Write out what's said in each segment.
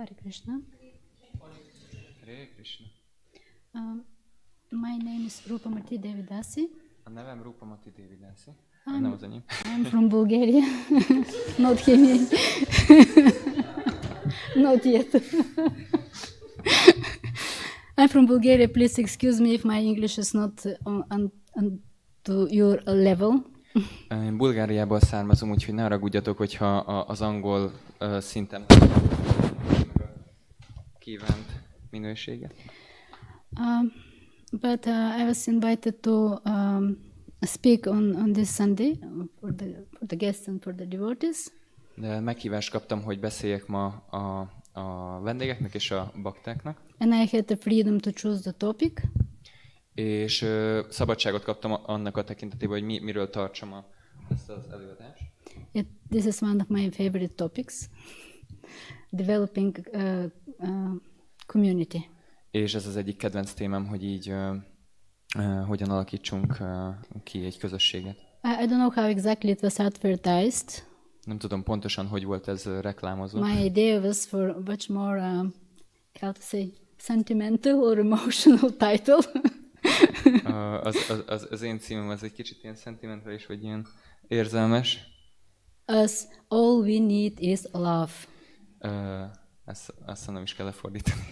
Hare Krishna. Hare Krishna. My name is Rupamati Devidasi. A nevem Rupamati Devidasi. Nem az enyém. I'm from Bulgaria. Not here. Not yet. I'm from Bulgaria. Please excuse me if my English is not on to your level. Én Bulgáriából származom, úgyhogy ne haragudjatok, hogyha az angol szintem kívánt minőséget. But I was invited to speak on this Sunday for the guests and for the devotees. De meghívást kaptam, hogy beszéljek ma a vendégeknek és a baktáknak. And I had the freedom to choose the topic. És szabadságot kaptam annak a tekintetében, hogy miről tartsam ezt az előadást. This is one of my favorite topics. Developing community. És ez az egyik kedvenc témám, hogy így hogyan alakítsunk ki egy közösséget. I don't know how exactly it was advertised. Nem tudom pontosan, hogy volt ez reklámozva. My idea was for much more, how to say, sentimental or emotional title. Az én címem az egy kicsit ilyen szentimentális, vagy ilyen érzelmes. As all we need is love. Azt nem is kell lefordítani.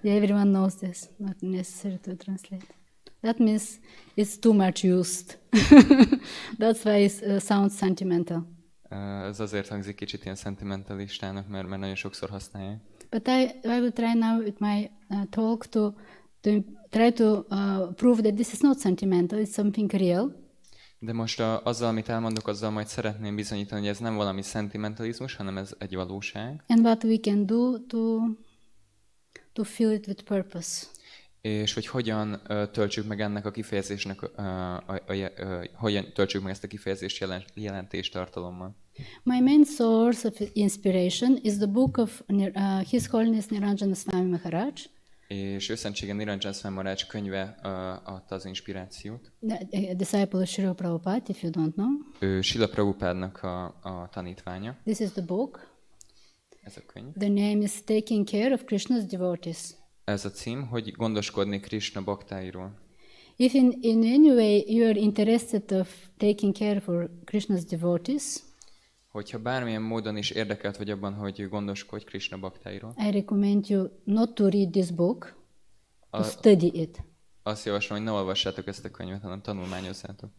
Yeah, everyone knows this. Not necessary to translate. That means it's too much used. That's why it sounds sentimental. Ez azért hangzik kicsit ilyen szentimentalistának, mert nagyon sokszor használják. But I will try now with my talk to try to prove that this is not sentimental, it's something real. De most azzal, amit elmondok, azzal majd szeretném bizonyítani, hogy ez nem valami szentimentalizmus, hanem ez egy valóság. And what we can do to fill it with purpose. És hogy hogyan töltsük meg ennek a kifejezésnek, hogyan töltsük meg ezt a kifejezést jelentést tartalommal. My main source of inspiration is the book of His Holiness Niranjana Swami Maharaj. És Őszentsége Niranjana Swami Maharaj könyve adta az inspirációt. A disciple of Srila Prabhupada, if you don't know. Ő Srila Prabhupádnak a tanítványa. This is the book. Ez a könyv. The name is Taking Care of Krishna's Devotees. Ez a cím, hogy gondoskodni Krishna baktáiról. If in any way you are interested of taking care for Krishna's devotees, hogyha bármilyen módon is érdekelt vagy abban, hogy gondoskodj Krishna baktáiról, I recommend you not to read this book, to study it. Azt javaslom, hogy ne olvassátok ezt a könyvet, hanem tanulmányozzátok.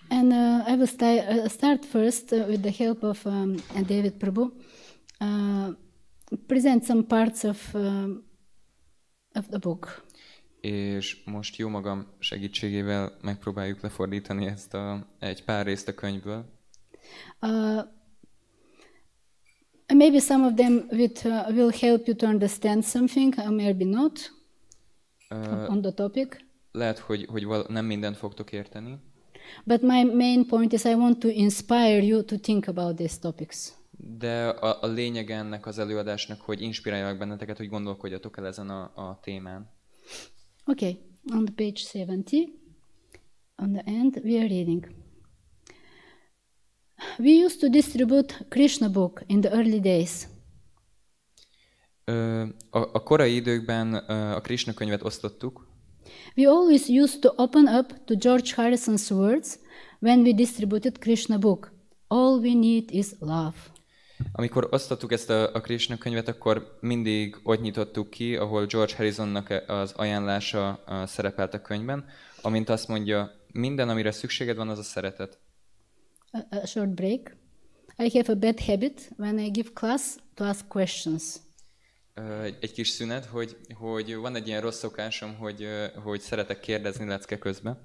And I will start first with the help of David Prabhu. Present some parts of the book. És most jó magam segítségével megpróbáljuk lefordítani ezt egy pár részt a könyvből. Maybe some of them will help you to understand something, or maybe not, on the topic. Lehet, hogy nem mindent fogtok érteni. But my main point is I want to inspire you to think about these topics. De a lényeg ennek az előadásnak, hogy inspiráljalak benneteket, hogy gondolkodjatok el ezen a témán. Okay, on the page 70, on the end, we are reading. We used to distribute Krishna book in the early days. A korai időkben a Krishna könyvet osztottuk. We always used to open up to George Harrison's words when we distributed Krishna book. All we need is love. Amikor osztottuk ezt a Krishna könyvet, akkor mindig ott nyitottuk ki, ahol George Harrisonnak az ajánlása szerepelt a könyvben, amint azt mondja, minden, amire szükséged van, az a szeretet. A short break. I have a bad habit when I give class to ask questions. Egy kis szünet, hogy van egy ilyen rossz szokásom, hogy szeretek kérdezni lecke közben.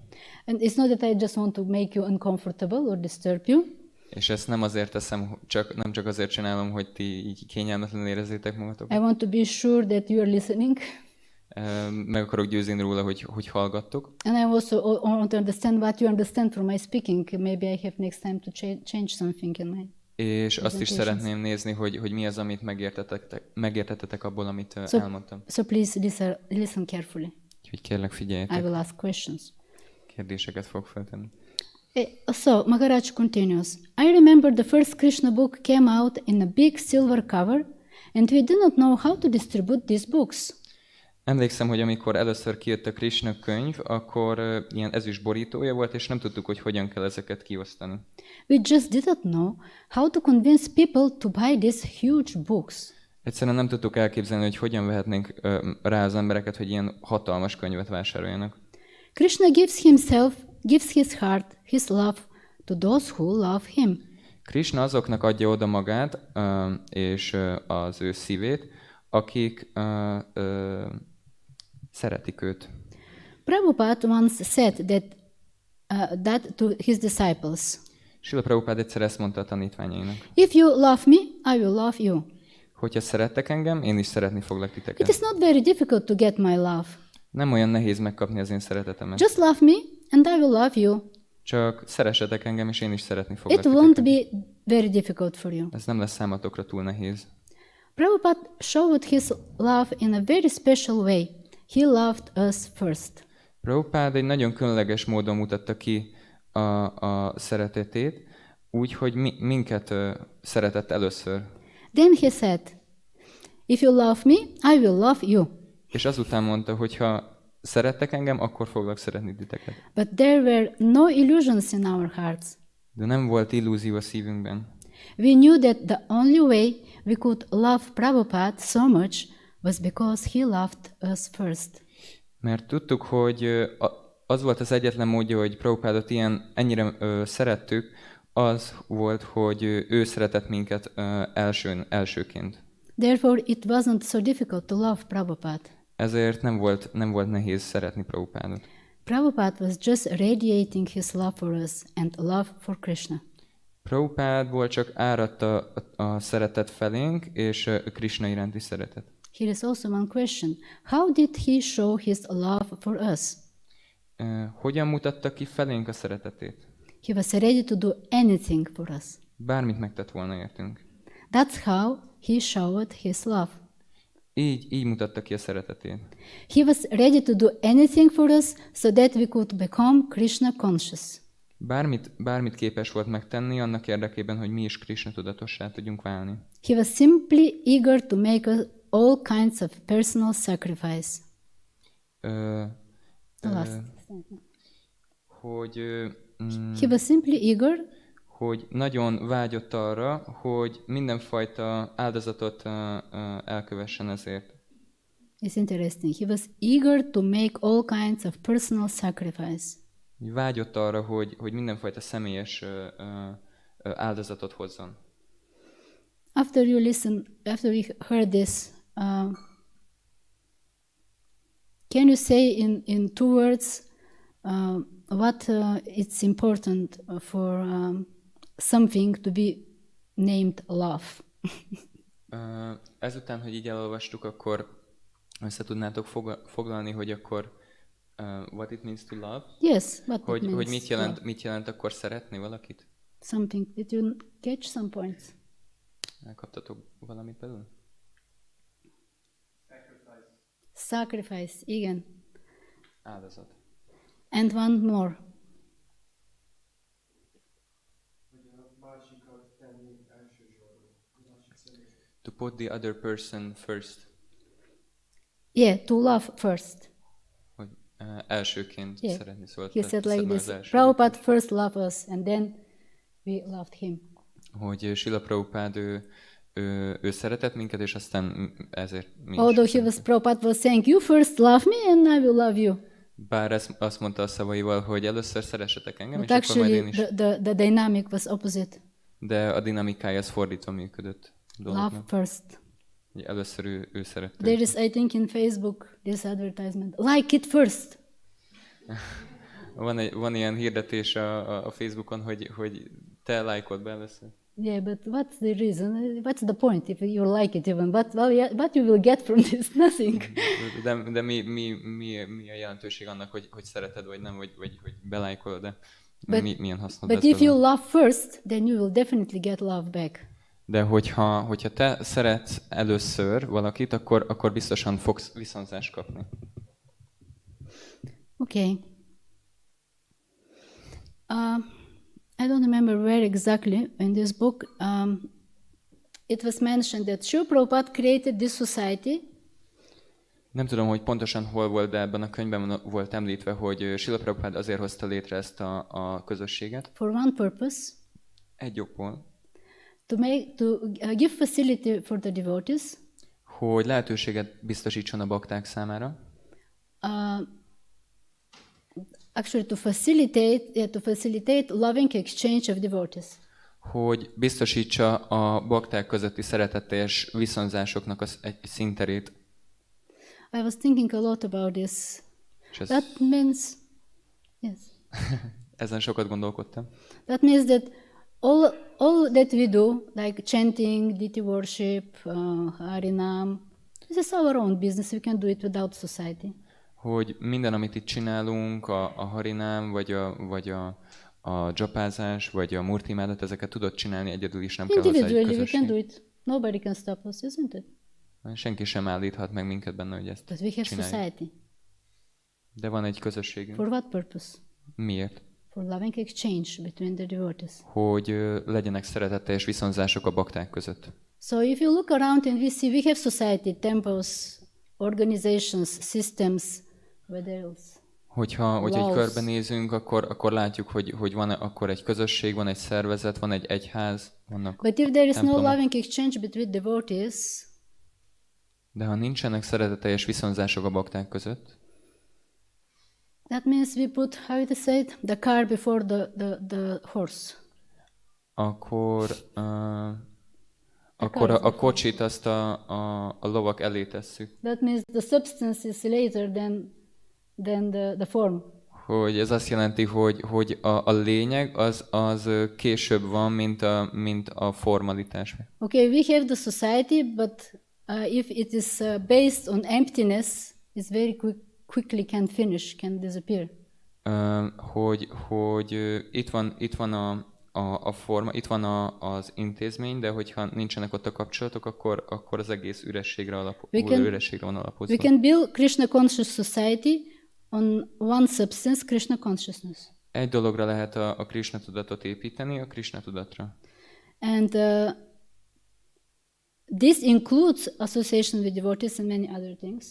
And it's not that I just want to make you uncomfortable or disturb you. És ezt nem azért teszem, nem csak azért csinálom, hogy ti így kényelmetlenül érezzétek magatokat. I want to be sure that you are listening. Meg akarok győzni róla, hogy hallgattok. And I also want to understand what you understand from my speaking. Maybe I have next time to change something in my. És azt is szeretném nézni, hogy mi az, amit megértettetek abból, amit elmondtam. So please listen carefully. Úgyhogy kérlek, figyeljetek. I will ask questions. Kérdéseket fog feltenni. So Maharaj continues. I remember the first Krishna book came out in a big silver cover, and we did not know how to distribute these books. Emlékszem, hogy amikor először kijött a Krishna könyv, akkor ilyen ezüst borítója volt, és nem tudtuk, hogy hogyan kell ezeket kiosztani. We just didn't know how to convince people to buy these huge books. Egyszerűen nem tudtuk elképzelni, hogy hogyan vehetnénk rá az embereket, hogy ilyen hatalmas könyvet vásároljanak. Krishna gives his heart, his love to those who love him. Krishna azoknak adja oda magát és az ő szívét, akik szeretik őt. Prabhupada once said that to his disciples. Srila Prabhupada egyszer ezt mondta a tanítványainak. If you love me, I will love you. Hogyha szerettek engem, én is szeretni foglak titeket. It is not very difficult to get my love. Nem olyan nehéz megkapni az én szeretetemet. Just love me and I will love you. Csak szeressetek engem, és én is szeretni foglak It titeket. won't be very difficult for you. Ez nem lesz számotokra túl nehéz. Prabhupada showed his love in a very special way. He loved us first. Prabhupada egy nagyon különleges módon mutatta ki a szeretetét, úgy, hogy minket szeretett először. Then he said, if you love me, I will love you. És azután mondta, hogy ha szerettek engem, akkor foglak szeretni titeket. But there were no illusions in our hearts. De nem volt illúzió a szívünkben. We knew that the only way we could love Prabhupada so much was because he loved us first. Mert tudtuk, hogy az volt az egyetlen módja, hogy Prabhupádot ennyire szerettük, az volt, hogy ő szeretett minket elsőként. Therefore, it wasn't so difficult to love Prabhupada. Ezért nem volt nehéz szeretni Prabhupádot. Prabhupada was just radiating his love for us and love for Krishna. Prabhupádból csak áradt a szeretet felénk, és Krishna iránti szeretet. Here is also one question. How did he show his love for us? Hogyan mutatta ki felénk a szeretetét? He was ready to do anything for us. Bármit megtett volna értünk. That's how he showed his love. Így mutatta ki a szeretetét. He was ready to do anything for us so that we could become Krishna conscious. Bármit képes volt megtenni annak érdekében, hogy mi is Krishna tudatossá tudjunk válni. He was simply eager to make all kinds of personal sacrifice. He was simply eager. Hogy nagyon vágyott arra, hogy mindenfajta áldozatot elkövessen ezért. It's interesting. He was eager to make all kinds of personal sacrifice. Vágyott arra, hogy mindenfajta személyes áldozatot hozzon. After you heard this, can you say in two words what it's important for something to be named love? Ezután, hogy így elolvastuk, akkor össze tudnátok foglalni, hogy akkor what it means to love? Yes, what it means. Hogy mit jelent akkor szeretni valakit? Something. Did you catch some points? Elkaptatok valamit belőle? Sacrifice, igen. Áldozat. And one more. To put the other person first. Yeah, to love first. Hogy elsőként szeretni, szóval. He said like this, Prabhupada first loved us and then we loved him. Hogy Srila Prabhupada ő szeretett minket, és aztán ezért mi is. Prabhupada was saying, you first love me and I will love you. Bár azt mondta a szavaival, hogy először szeressetek engem, és akkor majd én is. The dynamic was opposite. De a dinamikája az fordítva működött. Love first. Először ő szerette. There is, I think, in Facebook this advertisement. Like it first. Van ilyen hirdetés a Facebookon, hogy te lájkold be először. Yeah, but what's the reason? What's the point if you like it even? What you will get from this? Nothing. De mi a jelentőség annak, hogy szereted, vagy nem, vagy hogy belájkolod, de milyen hasznod lesz? But if you love first, then you will definitely get love back. De hogyha te szeretsz először valakit, akkor biztosan fogsz viszonzást kapni. Okay. I don't remember where exactly in this book. It was mentioned that Srila Prabhupada created this society. Nem tudom, hogy pontosan hol volt, de ebben a könyvben volt említve, hogy Srila Prabhupada azért hozta létre ezt a közösséget. For one purpose. Egy okból. To give facility for the devotees. Hogy lehetőséget biztosítson a bakták számára. Actually to facilitate loving exchange of devotees. Hogy biztosítsa a bakták közötti szeretetteljes viszonzásoknak egy színterét. I was thinking a lot about this. That means, yes. Ezen sokat gondolkodtam. That means that all that we do, like chanting, deity worship, harinam, this is our own business. We can do it without society. Hogy minden, amit itt csinálunk, a harinám, vagy a dzsapázás, vagy a murtimádat, ezeket tudod csinálni egyedül is, nem kell hozzá egy Individually we közösség. can do it. Nobody can stop us, isn't it? Senki sem állíthat meg minket benne, hogy ezt But we have csináljuk. society. De van egy közösségünk. For what purpose? Miért? For loving exchange between the devotees. Hogy legyenek szeretetteljes viszonzások a bakták között. So if you look around and we see we have society, temples, organizations, systems, what else? Hogyha egy körbenézünk, akkor látjuk, hogy van akkor egy közösség, van egy szervezet, van egy egyház, vannak But if there is no templomok. loving exchange between devotees, De ha nincsenek szeretetteljes viszonzások a bakták között, that means we put, how to say it, the car before the horse. akkor a kocsit azt a lovak elé tesszük. That means the substance is later than the form. Hogy ez azt jelenti, hogy a lényeg az később van, mint a formalitás. Okay, we have the society, but if it is based on emptiness, it's very quickly can finish, can disappear. Hogy itt van a forma, itt van az intézmény, de hogyha nincsenek ott a kapcsolatok, akkor az egész ürességre van alapozva. We can build Krishna conscious society on one substance, Krishna consciousness. Egy dologra lehet a Krishna tudatot építeni, a Krishna tudatra. And this includes association with devotees and many other things.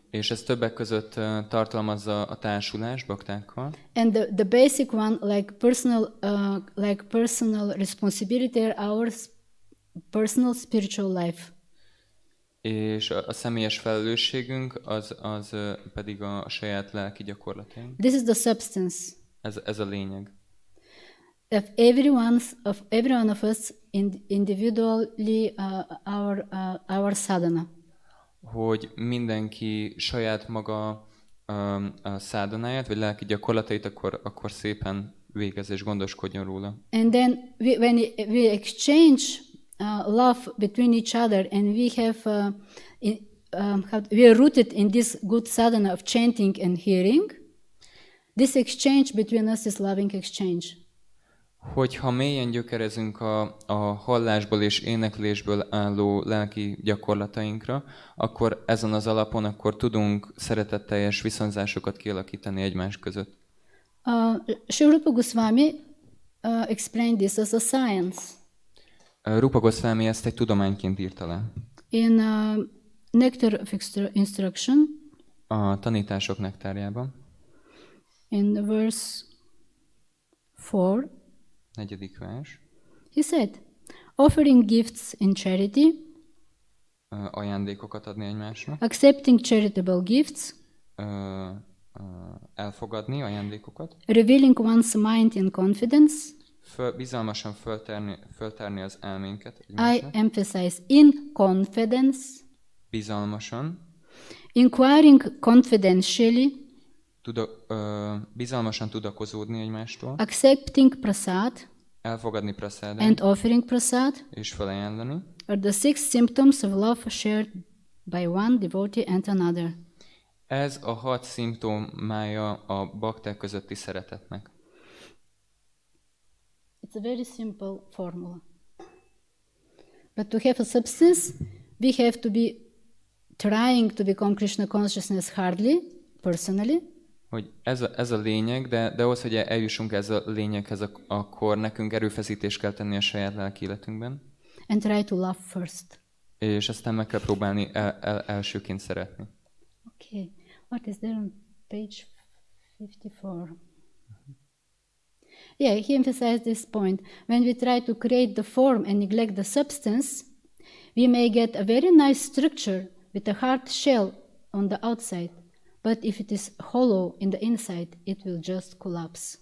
És ez többek között tartalmazza a társulás baktákkal. And the basic one, like personal responsibility, our personal spiritual life. És a személyes felelősségünk az pedig a saját lelki gyakorlataink. This is the substance. Ez a lényeg. Of every one of us individually our sadhana. Hogy mindenki saját maga a szádanáját, vagy lelki gyakorlatait akkor szépen végez és gondoskodjon róla. And then when we exchange love between each other, and we have we are rooted in this good sadhana of chanting and hearing, this exchange between us is loving exchange. Hogyha mélyen gyökerezünk a hallásból és éneklésből álló lelki gyakorlatainkra, akkor ezen az alapon akkor tudunk szeretetteljes viszonzásokat kialakítani egymás között. Sri Rupa Goswami explained this as a science. Rupa Goswami ezt egy tudományként írta le. In Nectar of Instruction, a tanítások nektárjában, in verse 4, 4. vers, he said, offering gifts in charity, ajándékokat adni egymásnak, accepting charitable gifts, elfogadni ajándékokat, revealing one's mind in confidence. Bizalmasan föltárni az elménket I egymásnak. emphasize in confidence. Bizalmasan. Inquiring confidentially. Bizalmasan tudakozódni egymástól. Accepting prasad. Elfogadni prasadát. And offering prasad. És felajánlani. Are the 6 symptoms of love shared by one devotee and another. Ez a 6 szimptomája a bakták közötti szeretetnek. It's a very simple formula. But to have a substance, we have to be trying to become Krishna consciousness hardly, personally. hogy ez a lényeg, de ahhoz, hogy eljussunk ez a lényeghez, akkor nekünk erőfeszítést kell tenni a saját lelki életünkben. And try to love first. És aztán meg kell próbálni elsőként szeretni. Okay. What is there on page 54? Yeah, he emphasized this point. When we try to create the form and neglect the substance, we may get a very nice structure with a hard shell on the outside. But if it is hollow in the inside, it will just collapse.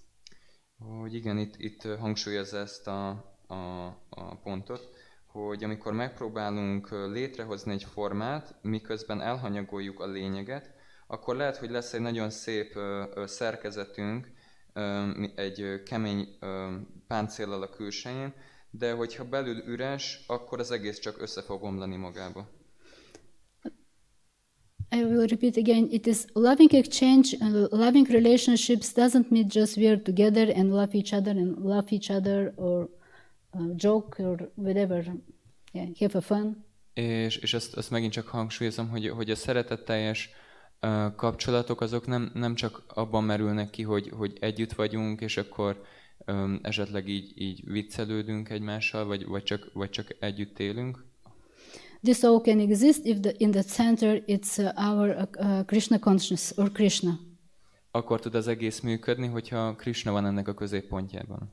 Hogy igen, itt hangsúlyozza ezt a pontot, hogy amikor megpróbálunk létrehozni egy formát, miközben elhanyagoljuk a lényeget, akkor lehet, hogy lesz egy nagyon szép szerkezetünk, egy kemény páncéllal a külsején, de hogyha belül üres, akkor az egész csak össze fog omlani magába. I will repeat again, it is loving exchange and loving relationships doesn't mean just we are together and love each other or joke or whatever, yeah, have a fun. És azt megint csak hangsúlyozom, hogy a szeretetteljes kapcsolatok azok nem csak abban merülnek ki, hogy együtt vagyunk, és akkor esetleg így viccelődünk egymással, vagy csak együtt élünk. This all can exist if in the center it's our Krishna consciousness or Krishna. Akkor tud az egész működni, hogyha Krishna van ennek a középpontjában.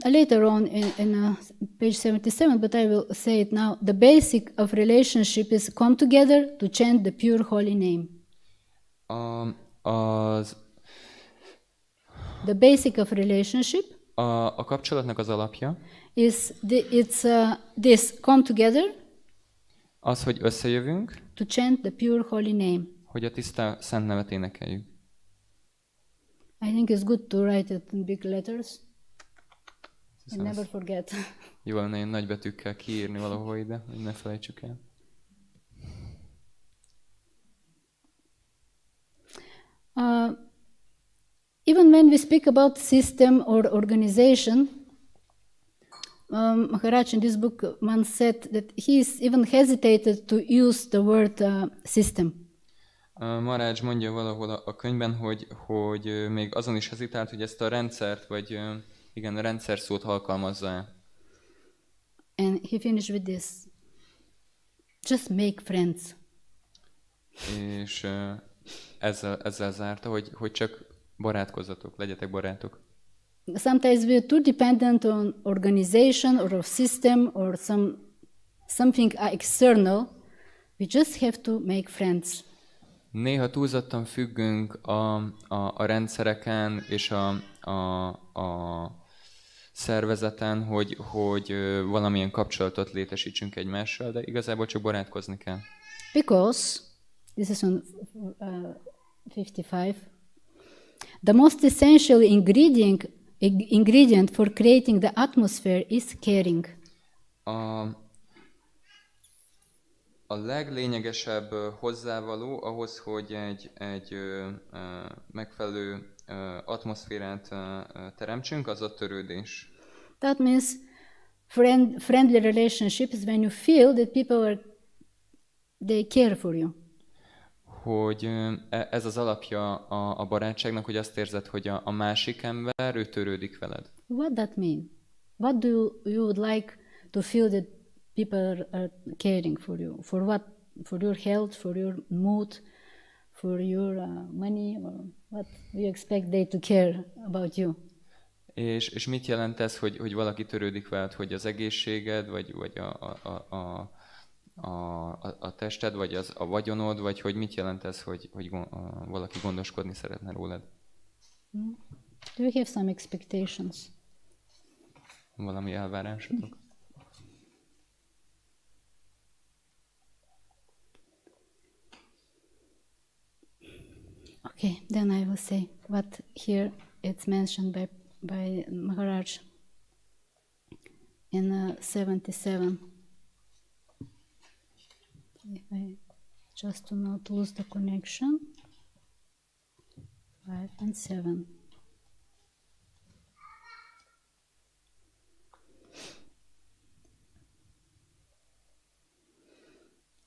Later on in page 77, but I will say it now, the basic of relationship is come together to chant the pure holy name. The basic of relationship a kapcsolatnak az alapja is this come together az, hogy összejövünk, to chant the pure holy name. Hogy a tiszta szent nevet énekeljük. I think it's good to write it in big letters. And never forget. Jó lenne ilyen nagy betűkkel kiírni valahol ide, hogy ne felejtsük el. Even when we speak about system or organization, Maharaj in this book once said that he even hesitated to use the word system. Maharaj mondja valahol a könyvben, hogy még azon is hezitált, hogy ezt a rendszert, vagy igen, a rendszer szót alkalmazza. And he finished with this. Just make friends. És ezzel zárta, hogy csak barátkozzatok, legyetek barátok. Sometimes we are too dependent on organization or a system or something external. We just have to make friends. Néha túlzottan függünk a rendszereken és a szervezeten, hogy valamilyen kapcsolatot létesítsünk egymással, de igazából csak barátkozni kell. Because, this is on 55, the most essential ingredient for creating the atmosphere is caring. A leglényegesebb hozzávaló ahhoz, hogy egy megfelelő atmoszférát teremtsünk, az a törődés. That means friendly relationships when you feel that people they care for you. Hogy ez az alapja a barátságnak, hogy azt érzed, hogy a másik ember, ő törődik veled. What that mean? What do you would like to feel that people are caring for you? For what? For your health, for your mood, for your money, or what do you expect they to care about you? És mit jelent ez, hogy valaki törődik veled, hogy az egészséged, vagy a tested, vagy a vagyonod, vagy hogy mit jelent ez, hogy valaki gondoskodni szeretne rólad? Do you have some expectations? Valami elvárásotok? Okay, then I will say what here it's mentioned by Maharaj in 77. Just to not lose the connection. 5 and 7.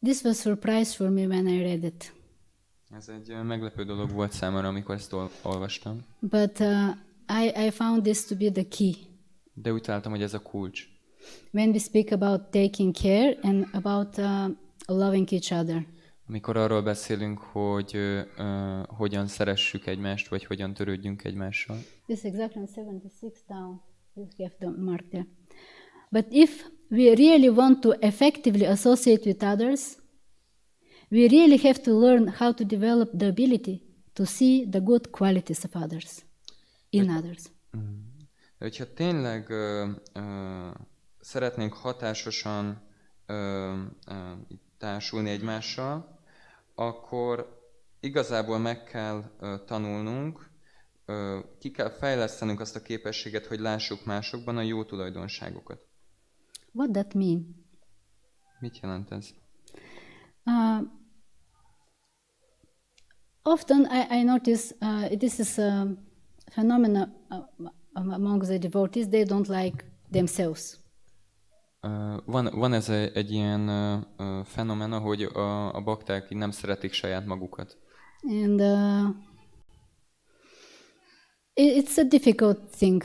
This was a surprise for me when I read it. Ez egy meglepő dolog volt számomra, amikor ezt olvastam. But I found this to be the key. De úgy találtam, hogy ez a kulcs. When we speak about taking care and about loving each other. Amikor arról beszélünk, hogy hogyan szeressük egymást, vagy hogyan törődjünk egymással. This is exactly on 76 down. You have the mark there. But if we really want to effectively associate with others, we really have to learn how to develop the ability to see the good qualities of others, in others. De hogyha tényleg szeretnénk hatásosan társulni egymással, akkor igazából meg kell tanulnunk, ki kell fejlesztenünk azt a képességet, hogy lássuk másokban a jó tulajdonságokat. What that mean? Mit jelent ez? Often I notice this is a phenomena among the devotees. They don't like themselves. Van ez egy ilyen fenomena, hogy a bakták nem szeretik saját magukat. And it's a difficult thing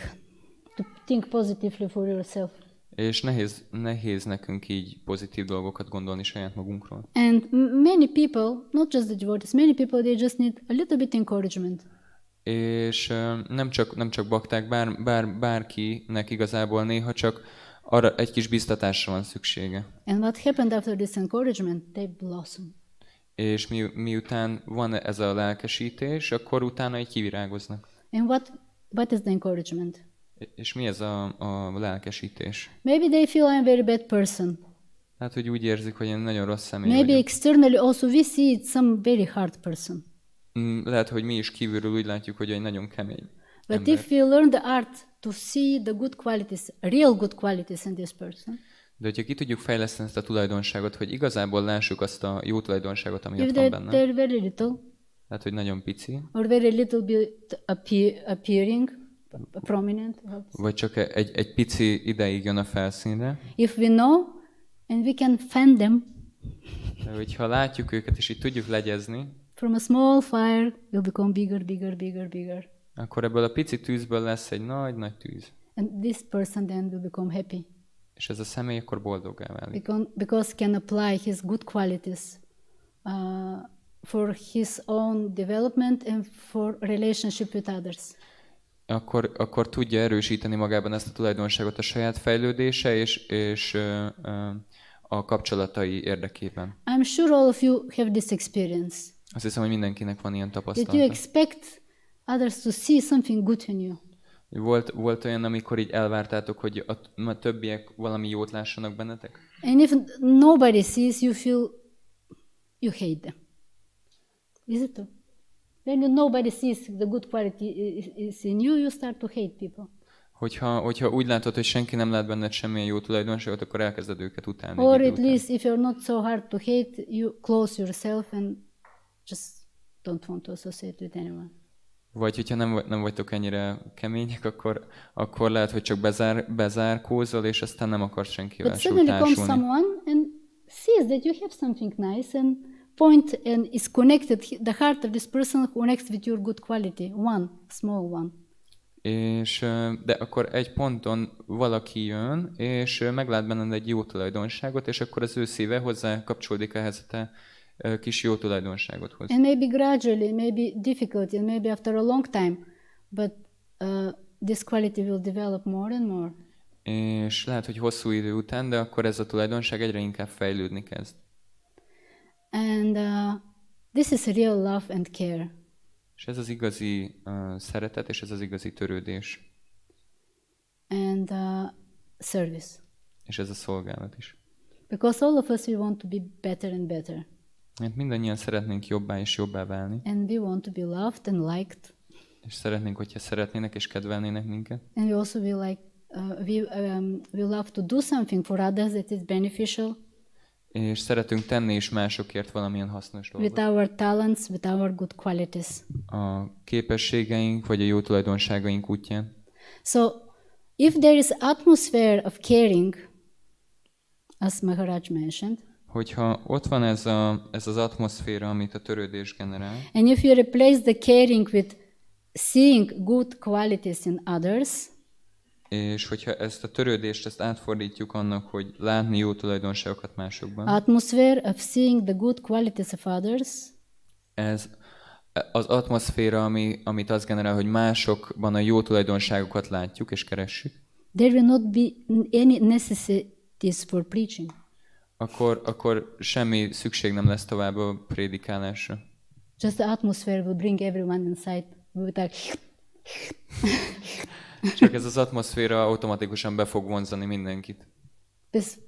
to think positively for yourself. És nehéz nekünk így pozitív dolgokat gondolni saját magunkról. And many people, not just the devotees, many people, they just need a little bit encouragement. És nem csak bakták, bárkinek igazából néha csak arra egy kis biztatásra van szüksége. And what happened after this encouragement? They blossom. És miután van ez a lelkesítés, akkor utána így kivirágoznak. And what is the encouragement? És mi ez a lelkesítés? Maybe they feel I'm a very bad person. Hát, hogy úgy érzik, hogy én nagyon rossz személy Maybe vagyok. externally also we see it's some very hard person. Lehet, hogy mi is kívülről úgy látjuk, hogy egy nagyon kemény But ember. if we learn the art to see the good qualities, real good qualities in this person, De hogyha ki tudjuk fejleszteni ezt a tulajdonságot, hogy igazából lássuk azt a jó tulajdonságot, ami if ott van benne. they're very little, Tehát, hogy nagyon pici. or very little bit appearing, prominent. Vagy csak egy pici ideig jön a felszínre. If we know and we can fan them, De hogyha látjuk őket és így tudjuk legyezni, from a small fire will become bigger, bigger, bigger, bigger. akkor ebből a pici tűzből lesz egy nagy tűz. And this person then will become happy. És ez a személy akkor boldoggá válik. Because can apply his good qualities for his own development and for relationship with others. Akkor tudja erősíteni magában ezt a tulajdonságot a saját fejlődése és a kapcsolatai érdekében. I'm sure all of you have this experience. Azt hiszem, hogy mindenkinek van ilyen That you tapasztalata. expect others to see something good in you. Volt olyan, amikor így elvártátok, hogy a többiek valami jót lássanak bennetek? And if nobody sees, you feel you hate them. Is it true? When nobody sees the good quality is in you, you start to hate people. Hogyha úgy látod, hogy senki nem lát benned semmilyen jó tulajdonságot, akkor elkezded őket utálni. Or at least if you're not so hard to hate, you close yourself and just don't want to associate with anyone. Vagy hogyha nem vagytok ennyire kemények, akkor lehet, hogy csak bezárkózol, és aztán nem akarsz senkivel But suddenly comes társulni. someone and sees that you have something nice and point and is connected, the heart of this person connects with your good quality, one, small one. De akkor egy ponton valaki jön, és meglát benned egy jó tulajdonságot, és akkor az ő szíve hozzá kapcsolódik ehhez a te kis jó tulajdonságodhoz. And maybe gradually, maybe difficulty, and maybe after a long time, but this quality will develop more and more. És lehet, hogy hosszú idő után, de akkor ez a tulajdonság egyre inkább fejlődni kezd. And this is real love and care. És ez az igazi szeretet, és ez az igazi törődés. And service. És ez a szolgálat is. Because all of us, we want to be better and better. Mert mindannyian szeretnénk jobbá és jobbá válni. And we want to be loved and liked. És szeretnénk, hogyha szeretnének és kedvelnének minket. And we also we love to do something for others that is beneficial. És szeretünk tenni is másokért valamilyen hasznos dolgot. With our talents, with our good qualities. A képességeink vagy a jó tulajdonságaink útján. So, if there is atmosphere of caring, as Maharaj mentioned, hogyha ott van ez az atmoszféra, amit a törődés generál, and if you replace the caring with seeing good qualities in others, és hogyha ezt a törődést ezt átfordítjuk annak, hogy látni jó tulajdonságokat másokban, atmosphere of seeing the good qualities of others, ez az atmoszféra, amit azt generál, hogy másokban a jó tulajdonságokat látjuk és keressük, there will not be any necessities for preaching. akkor semmi szükség nem lesz tovább a prédikálásra. Just the atmosphere will bring everyone inside. We'll be like, Csak ez az atmoszféra automatikusan be fog vonzani mindenkit.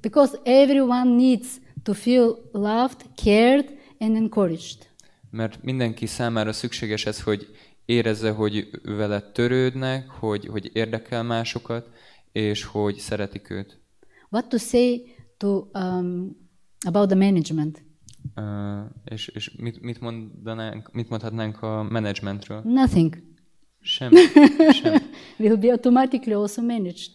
because everyone needs to feel loved, cared, and encouraged. Mert mindenki számára szükséges ez, hogy érezze, hogy vele törődnek, hogy érdekel másokat, és hogy szeretik őt. What to say about the management? És mit mondhatnánk a menedzsmentről? Nothing. Semmi. Will be automatically also managed.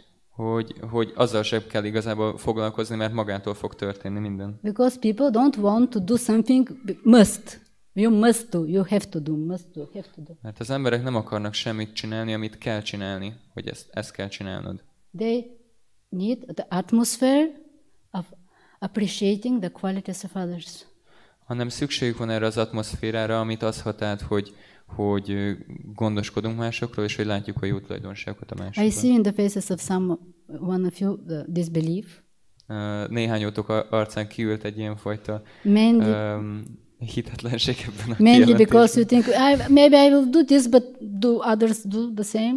Hogy azzal sem kell igazából foglalkozni, mert magától fog történni minden. Because people don't want to do something must. You must do, you have to do, must do, have to do. Mert az emberek nem akarnak semmit csinálni, amit kell csinálni, hogy ezt kell csinálnod. They need the atmosphere of appreciating the qualities of others. Hanem szükségük van erre az atmoszférára, amit az hatált, hogy gondoskodunk másokról, és hogy látjuk a jó tulajdonságokat a másikban. I see in the faces of one of you this belief. Néhányotok arcán kiült egy ilyenfajta hitetlenség ebben a mainly because you think, maybe I will do this, but do others do the same?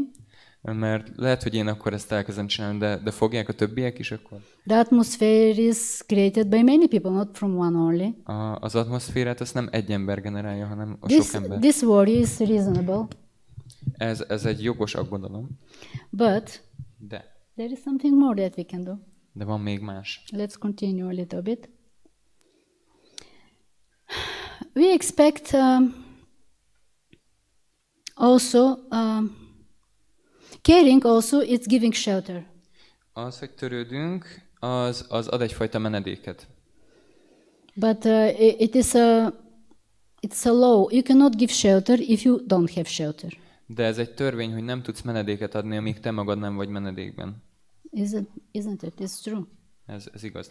Mert lehet, hogy én akkor ezt elkezdem csinálni, de fogják a többiek is akkor? The atmosphere is created by many people, not from one only. Az atmoszférát azt nem egy ember generálja, hanem a sok ember. This worry is reasonable. Ez egy jogos aggodalom. But there is something more that we can do. De van még más. Let's continue a little bit. We expect also caring also it's giving shelter. Az, hogy törődünk, az ad egyfajta menedéket. But it's a law. You cannot give shelter if you don't have shelter. De ez egy törvény, hogy nem tudsz menedéket adni, amíg te magad nem vagy menedékben. Isn't it? It's true. Ez igaz,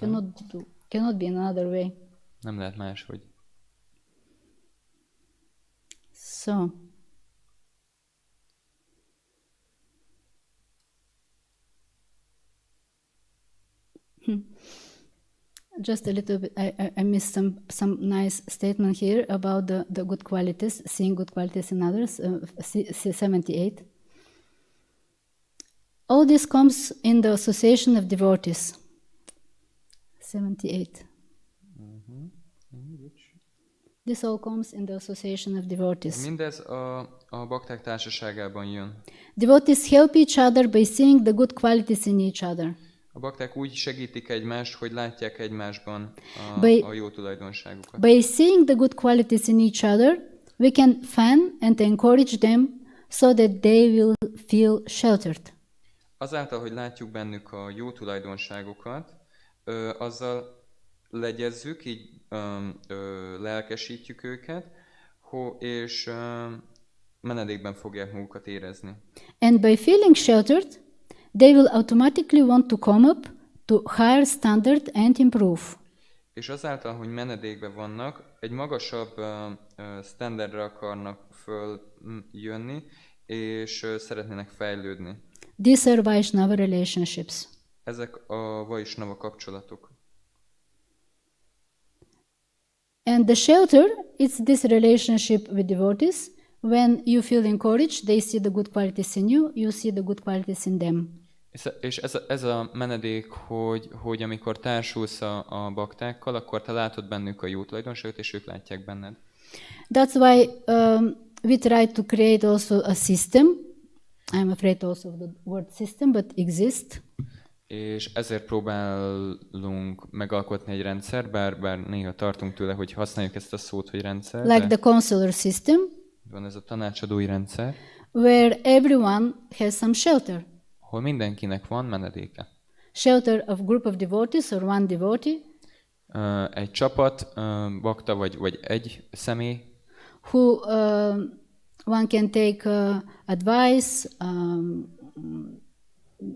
Cannot be another way. Nem lehet máshogy. So, just a little bit, I missed some nice statement here about the good qualities, seeing good qualities in others, 78. All this comes in the association of devotees. 78. This all comes in the association of devotees. Mindez a bakták társaságában jön. Devotees help each other by seeing the good qualities in each other. A bakták úgy segítik egymást, hogy látják egymásban a jó tulajdonságukat. By seeing the good qualities in each other, we can fan and encourage them so that they will feel sheltered. Azáltal, hogy látjuk bennük a jó tulajdonságokat, azzal legyezzük, így lelkesítjük őket, és menedékben fogják magukat érezni. And by feeling sheltered, they will automatically want to come up to higher standard and improve. És azáltal, hogy menedékben vannak, egy magasabb standardra akarnak följönni, és szeretnének fejlődni. These are Vaishnava relationships. Ezek a Vaishnava kapcsolatok. And the shelter is this relationship with devotees. When you feel encouraged, they see the good qualities in you, you see the good qualities in them. És ez a menedék, hogy amikor társulsz a baktákkal, akkor te látod bennük a jó tulajdonságot, és ők látják benned. That's why we try to create also a system. I'm afraid also of the word system, but exists. És ezért próbálunk megalkotni egy rendszer, bár néha tartunk tőle, hogy használjuk ezt a szót, hogy rendszer. Like the counselor system. Van ez a tanácsadói rendszer. Where everyone has some shelter. Ahol mindenkinek van menedéke. Shelter of group of devotees or one devotee. egy csapat, bakta vagy egy személy, who one can take advice,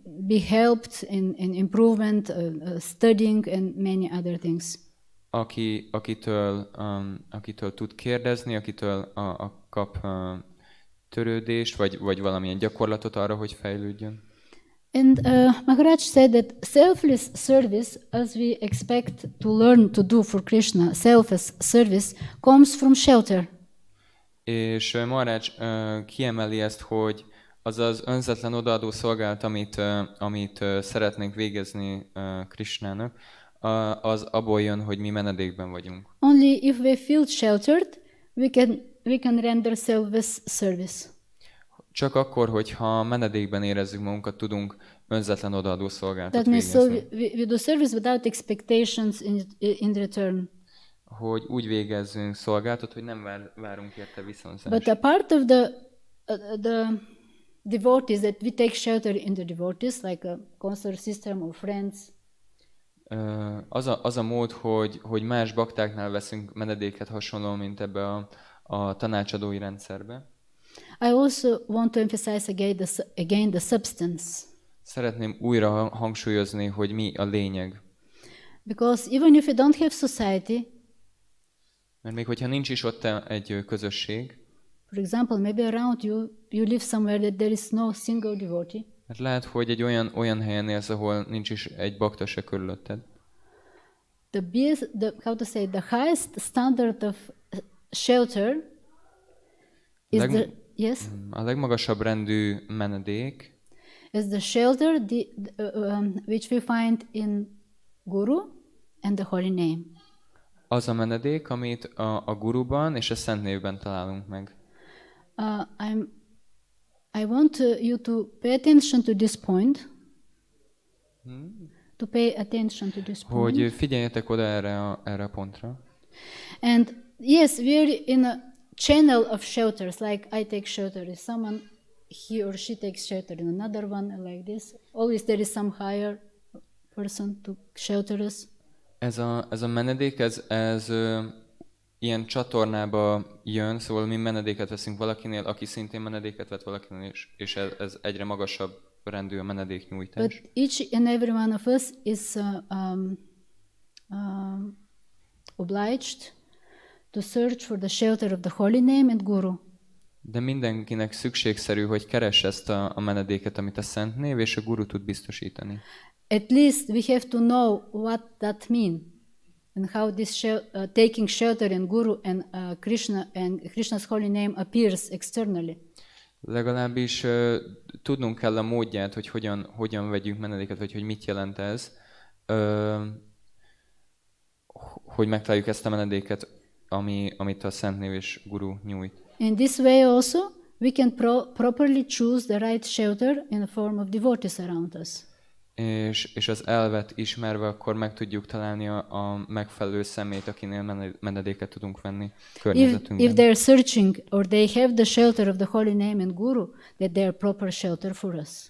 be helped in improvement, studying and many other things. Akitől tud kérdezni, akitől kap törődést, vagy valamilyen gyakorlatot arra, hogy fejlődjön. And Maharaj said that selfless service, as we expect to learn to do for Krishna, selfless service comes from shelter. És Maharaj kiemeli ezt, hogy az az önzetlen odaadó szolgálat, amit szeretnénk végezni Krishnának, az abból jön, hogy mi menedékben vagyunk. Only if we feel sheltered, we can render selfless service. Csak akkor, hogyha menedékben érezzük magunkat, tudunk önzetlen odaadó szolgálatot That means végezni. we do service without expectations in return. Hogy úgy végezzünk szolgálatot, hogy nem várunk érte viszonzást. But a part of the devotees that we take shelter in the devotees, like a counselor system or friends. Az a mód, hogy más baktáknál veszünk menedéket hasonló, mint ebbe a tanácsadói rendszerbe. I also want to emphasize again the substance. Szeretném újra hangsúlyozni, hogy mi a lényeg. Because even if you don't have society, mert még hogyha nincs is ott egy közösség, for example, maybe around you live somewhere that there is no single devotee. Mert lehet, hogy egy olyan helyen élsz, ahol nincs is egy bakta se körülötted. The highest standard of shelter is a legmagasabb rendű menedék is the shelter which we find in Guru and the Holy Name. Az a menedék, amit a Guruban és a Szent Névben találunk meg. I want you to pay attention to this point. To pay attention to this point. Hogy figyeljetek oda erre a pontra. And yes, we are in a channel of shelters. Like I take shelter in someone, he or she takes shelter in another one, like this. Always there is some higher person to shelter us. Ez a menedék, ez ilyen csatornába jön, szóval mi menedéket veszünk valakinél, aki szintén menedéket vett valakinél, és ez egyre magasabb rendű a menedéknyújtás. But each and every one of us is obliged to search for the shelter of the Holy Name and Guru. De mindenkinek szükségszerű, hogy keresse ezt a menedéket, amit a Szent Név és a Guru tud biztosítani. At least we have to know what that means and how this taking shelter in Guru and Krishna and Krishna's holy name appears externally. Legalábbis tudnunk kell a módját, hogy hogyan vegyünk menedéket, vagy hogy mit jelent ez, hogy megtaláljuk ezt a menedéket, amit a Szent Név és Guru nyújt. In this way also we can properly choose the right shelter in the form of devotees around us. És az elvet ismerve, akkor meg tudjuk találni a megfelelő személyt, akinél menedéket tudunk venni környezetünkben. If they're searching or they have the shelter of the Holy Name and Guru, that they are proper shelter for us.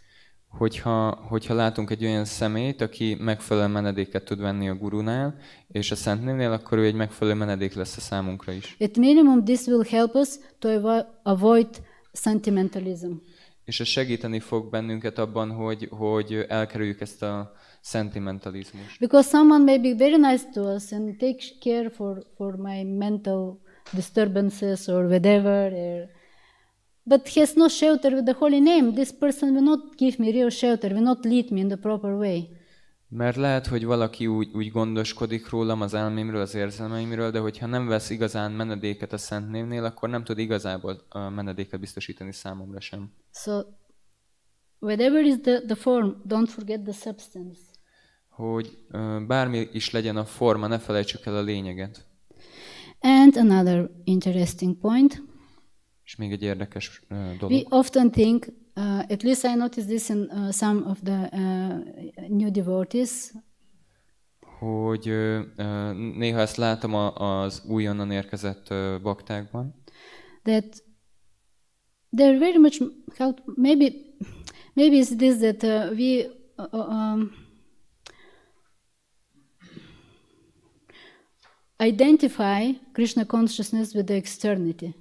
Hogyha látunk egy olyan személyt, aki megfelelő menedéket tud venni a Gurunál és a Szent Névnél, akkor ő egy megfelelő menedék lesz a számunkra is. At minimum this will help us to avoid sentimentalism. És ez segíteni fog bennünket abban, hogy elkerüljük ezt a szentimentalizmust. Because someone may be very nice to us and take care for my mental disturbances or whatever, but he has no shelter with the holy name. This person will not give me real shelter, will not lead me in the proper way. Mert lehet, hogy valaki úgy gondoskodik rólam, az elmémről, az érzelmeimről, de hogyha nem vesz igazán menedéket a Szent Névnél, akkor nem tud igazából menedéket biztosítani számomra sem. So, whatever is the form, don't forget the substance. Hogy bármi is legyen a forma, ne felejtsük el a lényeget. And another interesting point. És még egy érdekes dolog. We often think, at least I noticed this in some of the new devotees, hogy néha ezt látom az újonnan érkezett baktákban, that they're very much, maybe it's this that identify Krishna consciousness with the externity.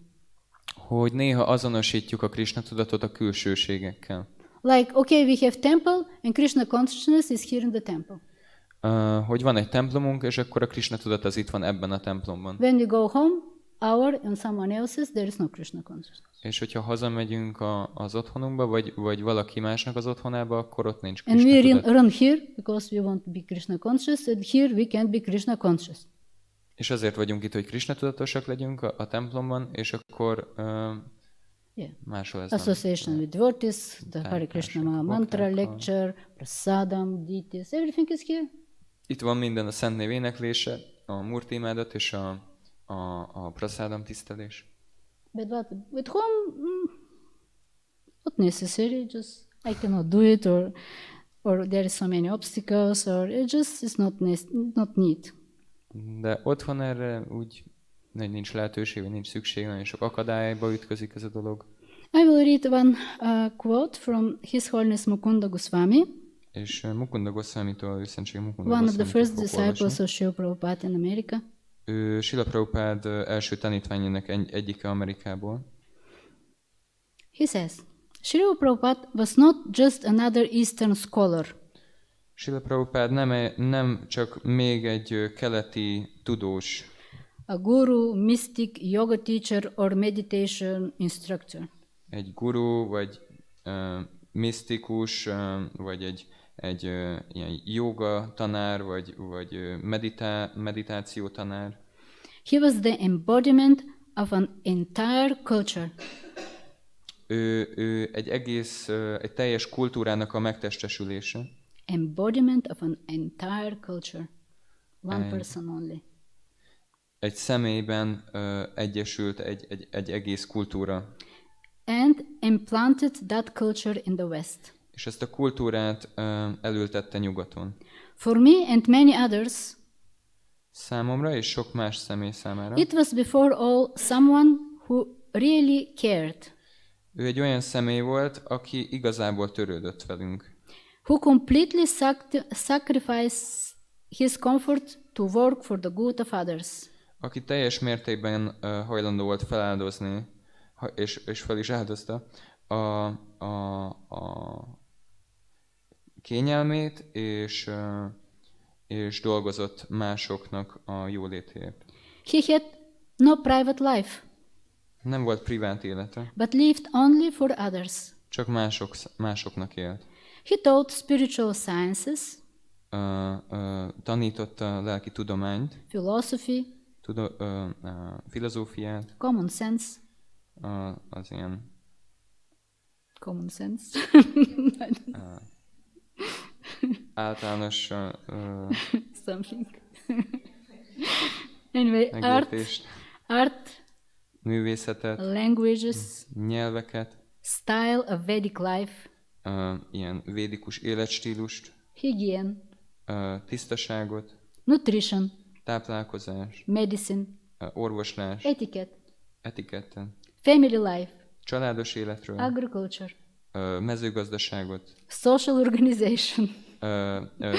Hogy néha azonosítjuk a Krishna tudatot a külsőségekkel. Like, okay, we have temple, and Krishna consciousness is here in the temple. Hogy van egy templomunk, és akkor a Krishna tudat az itt van ebben a templomban. When we go home, our and someone else's, there is no Krishna consciousness. És hogyha hazamegyünk az otthonunkba, vagy valaki másnak az otthonába, akkor ott nincs And Krishna we tudat. run here because we want to be Krishna conscious, and here we can't be Krishna conscious. És azért vagyunk itt, hogy Krishna tudatosak legyünk a templomban, és akkor máshol ez Association with devotees, the Hare Krishna mantra, lecture, prasadam, deities, everything is here. Itt van minden, a Szent Név éneklése, a Murti imádat és a prasadam tisztelés. But what, with whom, not necessary, just I cannot do it, or there is so many obstacles, or it just is not need. De otthon erre úgy nincs lehetőség, vagy nincs szükség, nagyon sok akadályba ütközik ez a dolog. I will read one quote from His Holiness Mukunda Goswami, És Mukunda Goswamitól, Őszentsége Mukunda one of the Goswamitól first fogok disciples olvasni. of Srila Prabhupada in America. Ő Srila Prabhupád első tanítványának egyike Amerikából. He says, Srila Prabhupada was not just another Eastern scholar. Srila Prabhupád nem csak még egy keleti tudós, A guru, mystic, yoga teacher, or meditation instructor. egy guru, vagy misztikus, vagy egy ilyen joga tanár, vagy meditáció tanár. He was the embodiment of an entire culture. Ő egy teljes kultúrának a megtestesülése. Embodiment of an entire culture. One person only. Egy személyben egyesült egy egész kultúra. And implanted that culture in the West. És ezt a kultúrát elültette nyugaton. For me and many others, Számomra és sok más személy számára. it was before all someone who really cared, Ő egy olyan személy volt, aki igazából törődött velünk. who completely sacrificed his comfort to work for the good of others. Aki teljes mértékben hajlandó volt feláldozni, és fel is áldozta a kényelmét, és dolgozott másoknak a jólétért. He had no private life, Nem volt privát élete, but lived only for others. csak másoknak élt. He taught spiritual sciences, Tanította lelki tudományt, philosophy, filozófiát, common sense. az ilyen Common sense. általános Something. Anyway, megértést, art, művészetet, languages, nyelveket, style of Vedic life, ilyen védikus életstílust, hygiene, tisztaságot, nutrition, táplálkozás, medicine, orvoslás, etiketten, family life, családos életről, agriculture, mezőgazdaságot, social organization,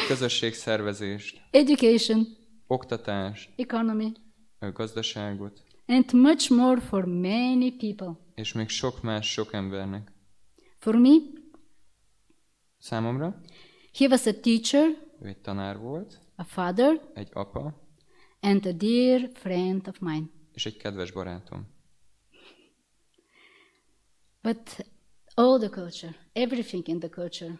közösségszervezést, education, oktatást, economy, gazdaságot, and much more for many people. és még sok embernek. For me, Számomra he was a teacher, ő egy tanár volt, a father, egy apa, and a dear friend of mine. és egy kedves barátom. But all the culture, everything in the culture,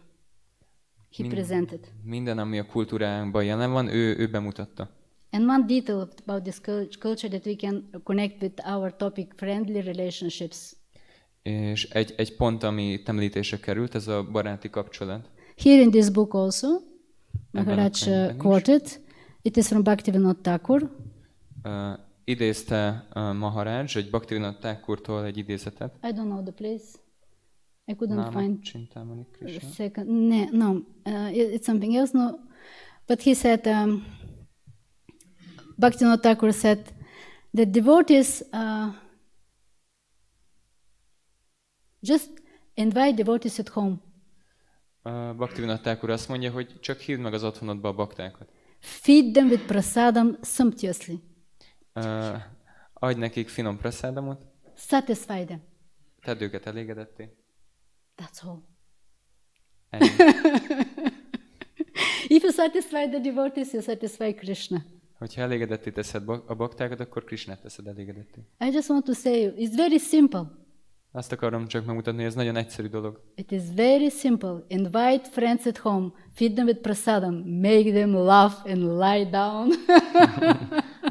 he presented. Minden, ami a kultúránkban jelen van, ő bemutatta. And one detail about this culture that we can connect with our topic, friendly relationships. És egy pont, ami itt említésre került, ez a baráti kapcsolat. Here in this book also, Ebben a Maharaj könyvben is. quoted, it is from Bhaktivinoda Thakur. Idézte Maharaj, egy Bhaktivinoda Thakurtól egy idézetet. I don't know the place. I couldn't find Csintamani the Krishna. second. No, it's something else. No, but he said, Bhaktivinoda Thakur said that devotees just invite devotees at home. Bhaktivinoda Thakur azt mondja, hogy csak hívd meg az otthonodba a baktákat. Feed them with prasadam sumptuously. Adj nekik finom prasadamot. Satisfy them. Tedd őket elégedetté. That's all. Ennyi. If you satisfy the devotees, you satisfy Krishna. Hogyha elégedetté teszed a baktákat, akkor Krishnát teszed elégedetté. I just want to say, it's very simple. Azt akarom csak megmutatni, hogy ez nagyon egyszerű dolog. It is very simple. Invite friends at home, feed them with prasadam, make them laugh and lie down.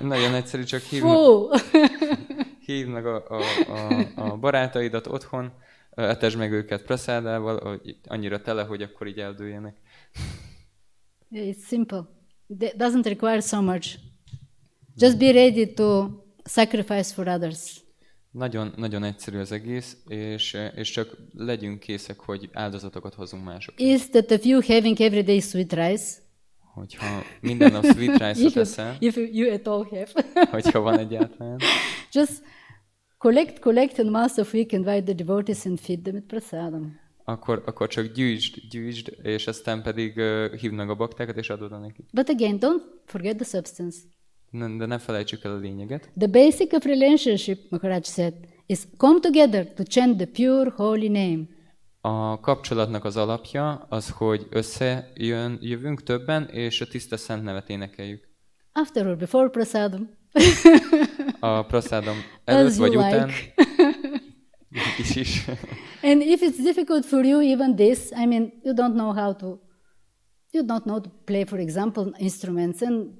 Nagyon egyszerű, csak hívd meg a barátaidat otthon, etesd meg őket praszádával, annyira tele, hogy akkor így eldőljenek. Yeah, it's simple. It doesn't require so much. Just be ready to sacrifice for others. Nagyon, nagyon egyszerű az egész, és csak legyünk készek, hogy áldozatokat hozzunk másoknak. Is that if you having every day sweet rice? Hogyha minden nap sweet rice-ot eszel, if you at all have. hogyha van egyáltalán. Just collect and once a week invite the devotees and feed them with prasadam. Akkor csak gyűjtsd, és aztán pedig hívd meg a baktákat, és adod nekik. But again, don't forget the substance. De ne felejtsük el a lényeget. The basic of relationship, Maharaj said, is come together to chant the pure holy name. A kapcsolatnak az alapja az, hogy összejövünk többen, és a tiszta szent nevet énekeljük. After or before prasadam. A prasadam előtt vagy után. is. And if it's difficult for you, even this, I mean, you don't know to play, for example, instruments and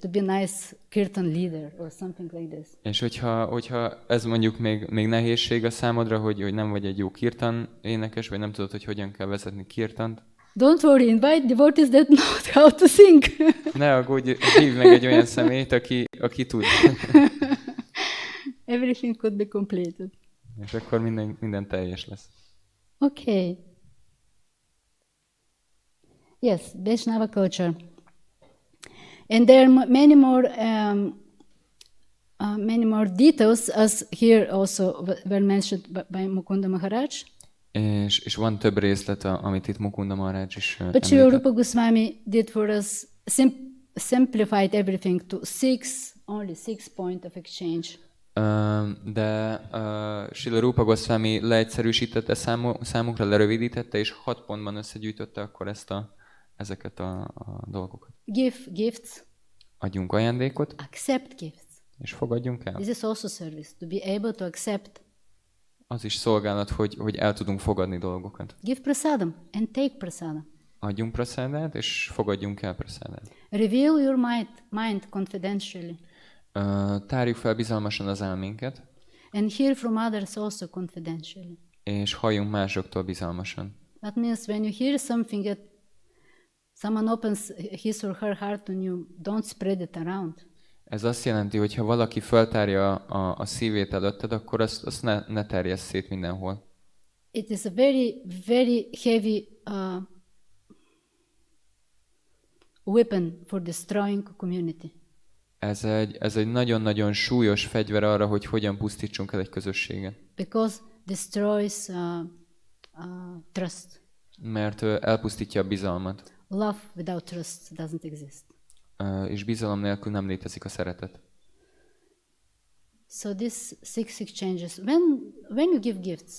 to be a nice kirtan leader or something like this. És hogyha ez mondjuk még nehézség a számodra, hogy nem vagy egy jó kirtan énekes, vagy nem tudod, hogy hogyan kell vezetni kirtant. Don't worry, invite devotees that know how to sing. Ne aggódj, hívd meg egy olyan személyt, aki tud. Everything could be completed. És akkor minden teljes lesz. Okay. Yes, Vaishnava culture. And there are many more details, as here also were mentioned by Mukunda Maharaj. És van több részlet, amit itt Mukunda Maharaj is But említett. Srila Rupa Goswami did for us simplified everything to only six point of exchange. De Srila Rupa Goswami leegyszerűsítette számukra, lerövidítette, és 6 pontban összegyűjtötte akkor ezeket a dolgokat. Give gifts. Adjunk ajándékot. Accept gifts. És fogadjunk el. This is also service, to be able to accept. Az is szolgálat, hogy el tudunk fogadni dolgokat. Give prasadam and take prasadam. Adjunk praszádát, és fogadjunk el praszádát. Reveal your mind confidentially. Tárjuk fel bizalmasan az elménket. And hear from others also confidentially. És halljunk másoktól bizalmasan. That means when you hear something that someone opens his or her heart on you, don't spread it around. Ez azt jelenti, hogy ha valaki feltárja a szívét előtted, akkor azt ne terjessz szét mindenhol. It is a very, very heavy weapon for destroying a community. Ez egy nagyon-nagyon súlyos fegyver arra, hogy hogyan pusztítsunk el egy közösséget. Because destroys trust. Mert elpusztítja a bizalmat. Love without trust doesn't exist. És bizalom nélkül nem létezik a szeretet. So these 6 exchanges. When you give gifts.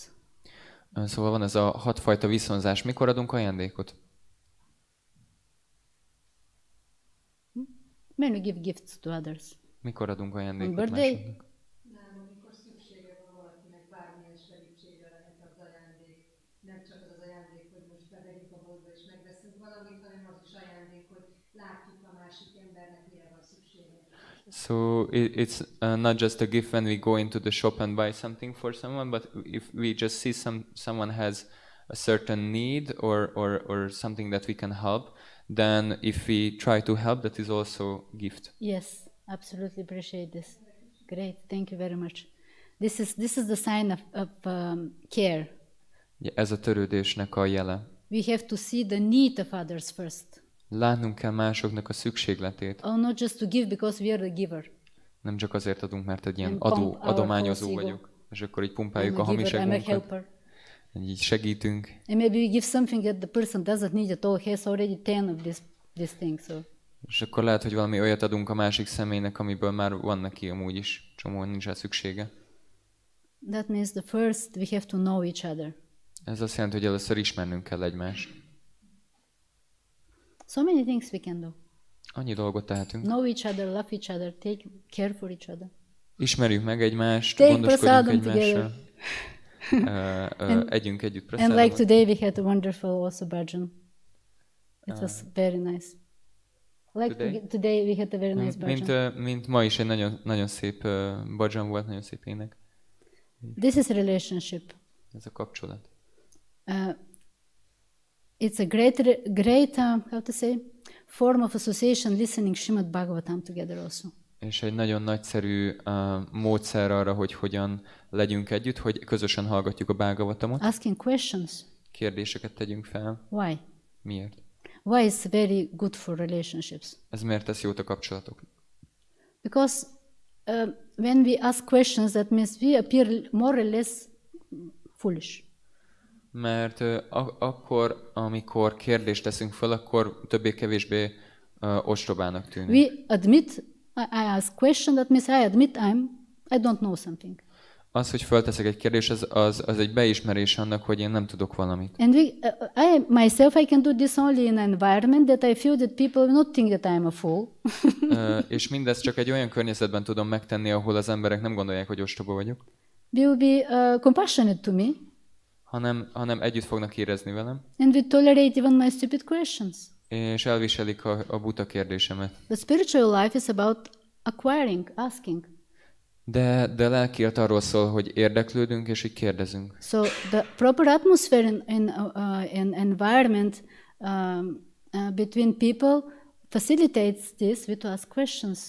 Szóval van ez a 6 fajta viszonzás. Mikor adunk ajándékot? When we give gifts to others. Mikor adunk ajándékot On birthday? másoknak? Nem, amikor szüksége van valakinek, bármilyen segítségre lehet az ajándék. Nem csak az ajándék, hogy most bemegyünk a boltba és megveszünk valamit, hanem az is ajándék, hogy látjuk a másik embernek, mire van szüksége. So it's not just a gift when we go into the shop and buy something for someone, but if we just see someone has a certain need or something that we can help, then if we try to help, that is also gift. Yes, absolutely appreciate this. Great, thank you very much. This is the sign of care. Ez a törődésnek a jele. We have to see the need of others first. Látnunk kell másoknak a szükségletét. Not just to give because we are the giver. Nem csak azért adunk, mert egy ilyen And adományozó vagyok, és akkor így pumpáljuk a hamis egónkat. Így segítünk. And maybe we give something that the person doesn't need at all, has already 10 of these things. So. És akkor lehet, hogy valami olyat adunk a másik személynek, amiből már van neki amúgy is csomó, nincs rá szüksége. That means the first we have to know each other. Ez azt jelenti, hogy először ismernünk kell egymást. So many things we can do. Annyi dolgot tehetünk. Know each other, love each other, take care for each other. Ismerjük meg egymást, Take gondoskodjunk prasadam egymással. Együnk együtt And like prasadamot. today we had a wonderful also bhajan. It was very nice. Like today we had a very nice bhajan. Mint ma is egy nagyon, nagyon szép bhajan volt, nagyon szép ének. This is a relationship. Ez a kapcsolat. It's a great how to say, form of association, listening Srimad Bhagavatam together also. És egy nagyon nagyszerű módszer arra, hogy hogyan legyünk együtt, hogy közösen hallgatjuk a Bhagavatamot. Asking questions. Kérdéseket tegyünk fel. Why? Miért? Why is very good for relationships? Ez miért tesz jót a kapcsolatoknak? Because when we ask questions, that means we appear more or less foolish. Mert akkor, amikor kérdést teszünk fel, akkor többé-kevésbé ostobának tűnünk. We admit, I ask question, that means I admit I don't know something. Az, hogy felteszek egy kérdést, az egy beismerés annak, hogy én nem tudok valamit. And I can do this only in an environment that I feel that people will not think that I am a fool. És mindezt csak egy olyan környezetben tudom megtenni, ahol az emberek nem gondolják, hogy ostoba vagyok. They will be compassionate to me. Hanem együtt fognak érezni velem. And we tolerate even my stupid questions. És elviselik a buta kérdésemet. The spiritual life is about acquiring, asking. De lelki élet arról szól, hogy érdeklődünk és így kérdezünk. So the proper atmosphere in environment between people facilitates this with to ask questions.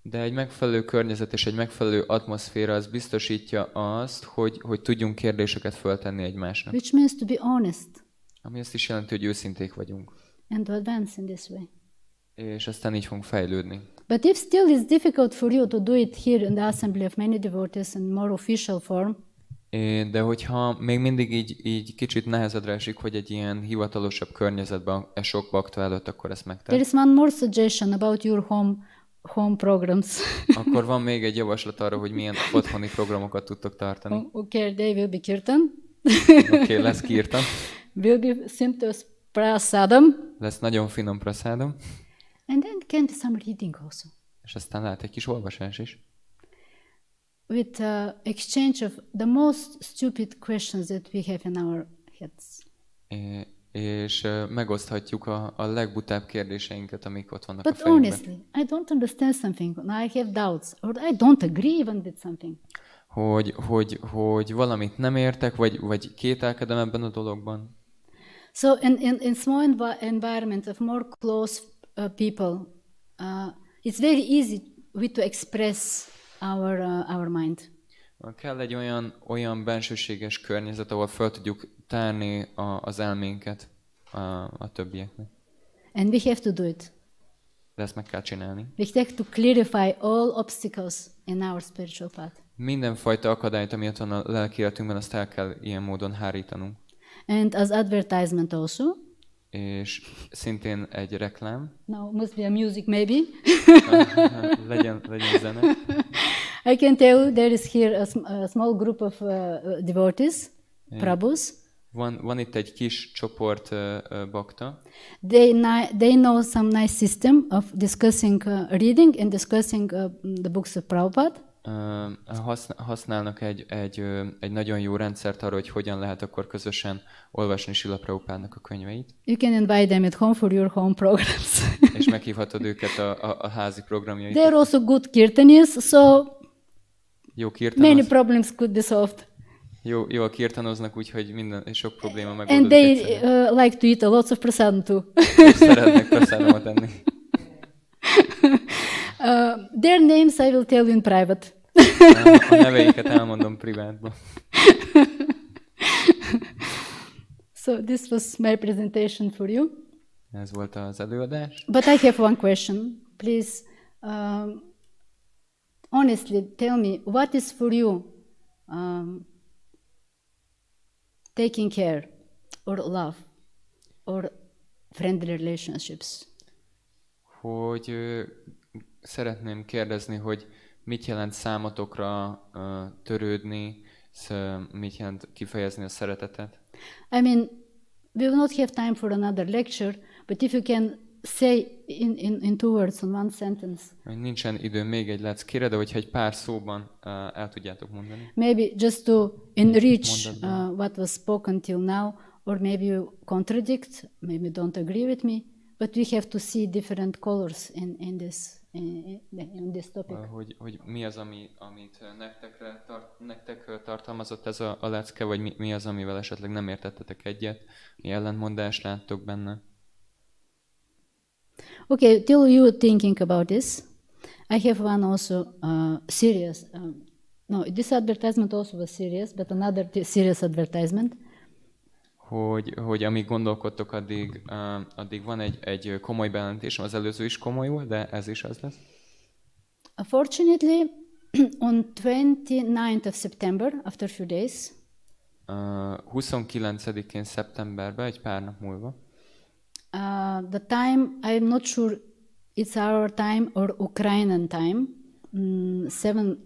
De egy megfelelő környezet és egy megfelelő atmoszféra az biztosítja azt, hogy tudjunk kérdéseket föltenni egymásnak. Which means to be honest. Ami azt is jelenti, hogy őszinték vagyunk. And to advance in this way. És aztán így fogunk fejlődni. But if still it's difficult for you to do it here in the assembly of many devotees in more official form, De hogyha még mindig így kicsit nehezedre esik, hogy egy ilyen hivatalosabb környezetben sok bakta előtt, akkor ezt megtenni. there is one more suggestion about your home programs. Akkor van még egy javaslat arra, hogy milyen otthoni programokat tudtok tartani. Okay, they will be kirtan. Oké, lesz kirtan. Will be simple prasadam. Lesz nagyon finom prasádom. And then can be some reading also. És aztán lehet egy kis olvasás is. With exchange of the most stupid questions that we have in our heads. És megoszthatjuk a legbutább kérdéseinket, amik ott vannak But a fejünkben. honestly, I don't understand something, I have doubts, or I don't agree even with something. Hogy valamit nem értek, vagy kételkedem ebben a dologban. So in small environment of more close people, it's very easy to express our mind. Kell egy olyan bensőséges környezet, ahol fel tudjuk tárni az elménket a többieknek. And we have to do it. De ezt meg kell csinálni. We have to clarify all obstacles in our spiritual path. Mindenfajta akadályt, ami ott van a lelki életünkben, azt el kell ilyen módon hárítanunk. And as advertisement also. És szintén egy reklám. Now must be a music maybe. legyen zene. I can tell you there is here a small group of devotees, Prabhus. Van itt egy kis csoport bakta. They know some nice system of discussing, reading and discussing the books of Prabhupada. Használnak egy nagyon jó rendszert arra, hogy hogyan lehet akkor közösen olvasni Srila Prabhupádnak a könyveit. You can invite them at home for your home programs. És meghívhatod őket a házi programjaikra. They're also good kirtanis, so jó kirtanoz. many problems could be solved. Jó kirtanoznak, úgyhogy sok probléma megoldódik. And they like to eat a lot of prasadam too. És szeretnek prasadamot enni. Their names I will tell you in private. A neveiket elmondom privátban. So this was my presentation for you. Ez volt az előadás. But I have one question. Please, honestly, tell me, what is for you taking care or love or friendly relationships? hogy szeretném kérdezni, hogy mit jelent számotokra törődni, mit jelent kifejezni a szeretetet? I mean, we will not have time for another lecture, but if you can say in 2 words, on one sentence. Nincsen idő még egy leckére, de hogyha egy pár szóban el tudjátok mondani. Maybe just to enrich what was spoken till now, or maybe you contradict, maybe don't agree with me, but we have to see different colors in this topic. Hogy mi az, amit nektek tartalmazott ez a lecke, vagy mi az, amivel esetleg nem értettetek egyet, mi ellentmondást láttok benne? Okay, till you thinking about this, I have one also serious. No, this advertisement also was serious, but another serious advertisement. Hogy amíg gondolkodtok, addig van egy komoly bejelentésem, az előző is komoly volt, de ez is az lesz. Fortunately, on 29th of September, after a few days, 29-én szeptemberben, egy pár nap múlva, the time, I'm not sure it's our time or Ukrainian time, 7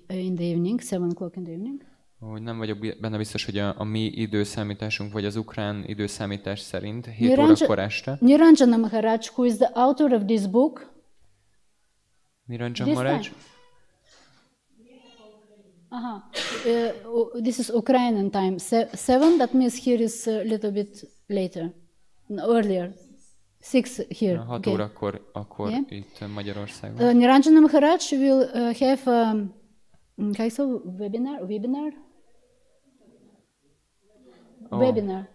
in the evening, 7 o'clock in the evening. Hogy nem vagyok benne biztos, hogy a mi időszámításunk, vagy az ukrán időszámítás szerint 7 órakor este. Niranjana Maharaj, who is the author of this book. Niranjana Maharaj? This is Ukrainian time, 7, that means here is a little bit later, earlier. 6 here. 6 órakor yeah. Itt Magyarországon. Niranjana Maharaj will have webinar? Webinar.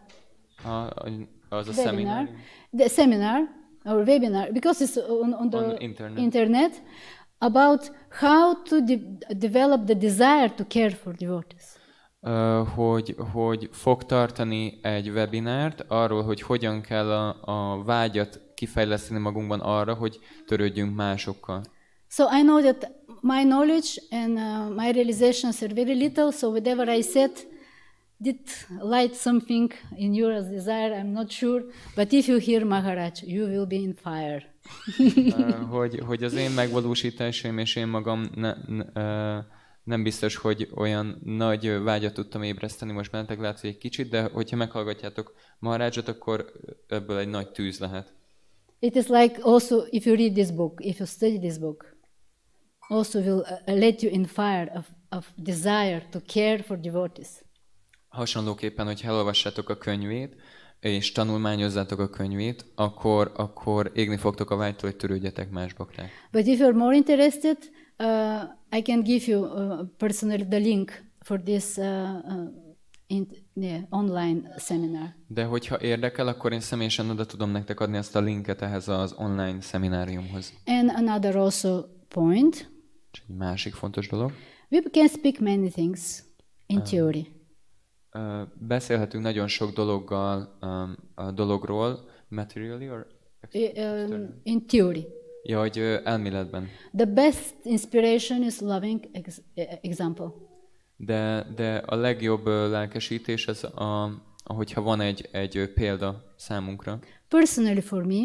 Az a seminar. The seminar or webinar, because it's on the internet about how to develop the desire to care for devotees. Hogy fog tartani egy webinárt arról, hogy hogyan kell a vágyat kifejleszteni magunkban arra, hogy törődjünk másokkal. So I know that my knowledge and my realizations are very little, so whatever I said did light something in your desire, I'm not sure, but if you hear Maharaj, you will be in fire. hogy az én megvalósításaim és én magam nem biztos, hogy olyan nagy vágyat tudtam ébreszteni most bennetek, lehet, hogy egy kicsit, de hogyha meghallgatjátok Maharajot, akkor ebből egy nagy tűz lehet. It is like also if you read this book, if you study this book, also will let you in fire of desire to care for devotees. Hasonlóképpen, hogyha elolvassátok a könyvét, és tanulmányozzátok a könyvét, akkor égni fogtok a vágytól, hogy törődjetek más bakták. But if you're more interested, I can give you personally the link for this online seminar. De hogyha érdekel, akkor én személyesen oda tudom nektek adni ezt a linket ehhez az online szemináriumhoz. And another also point. Egy másik fontos dolog. We can speak many things in theory. Beszélhetünk nagyon sok dologról, materially or in theory. Ja, hogy elméletben. The best inspiration is loving example. De a legjobb lelkesítés az, ahogyha van egy példa számunkra. Personally for me,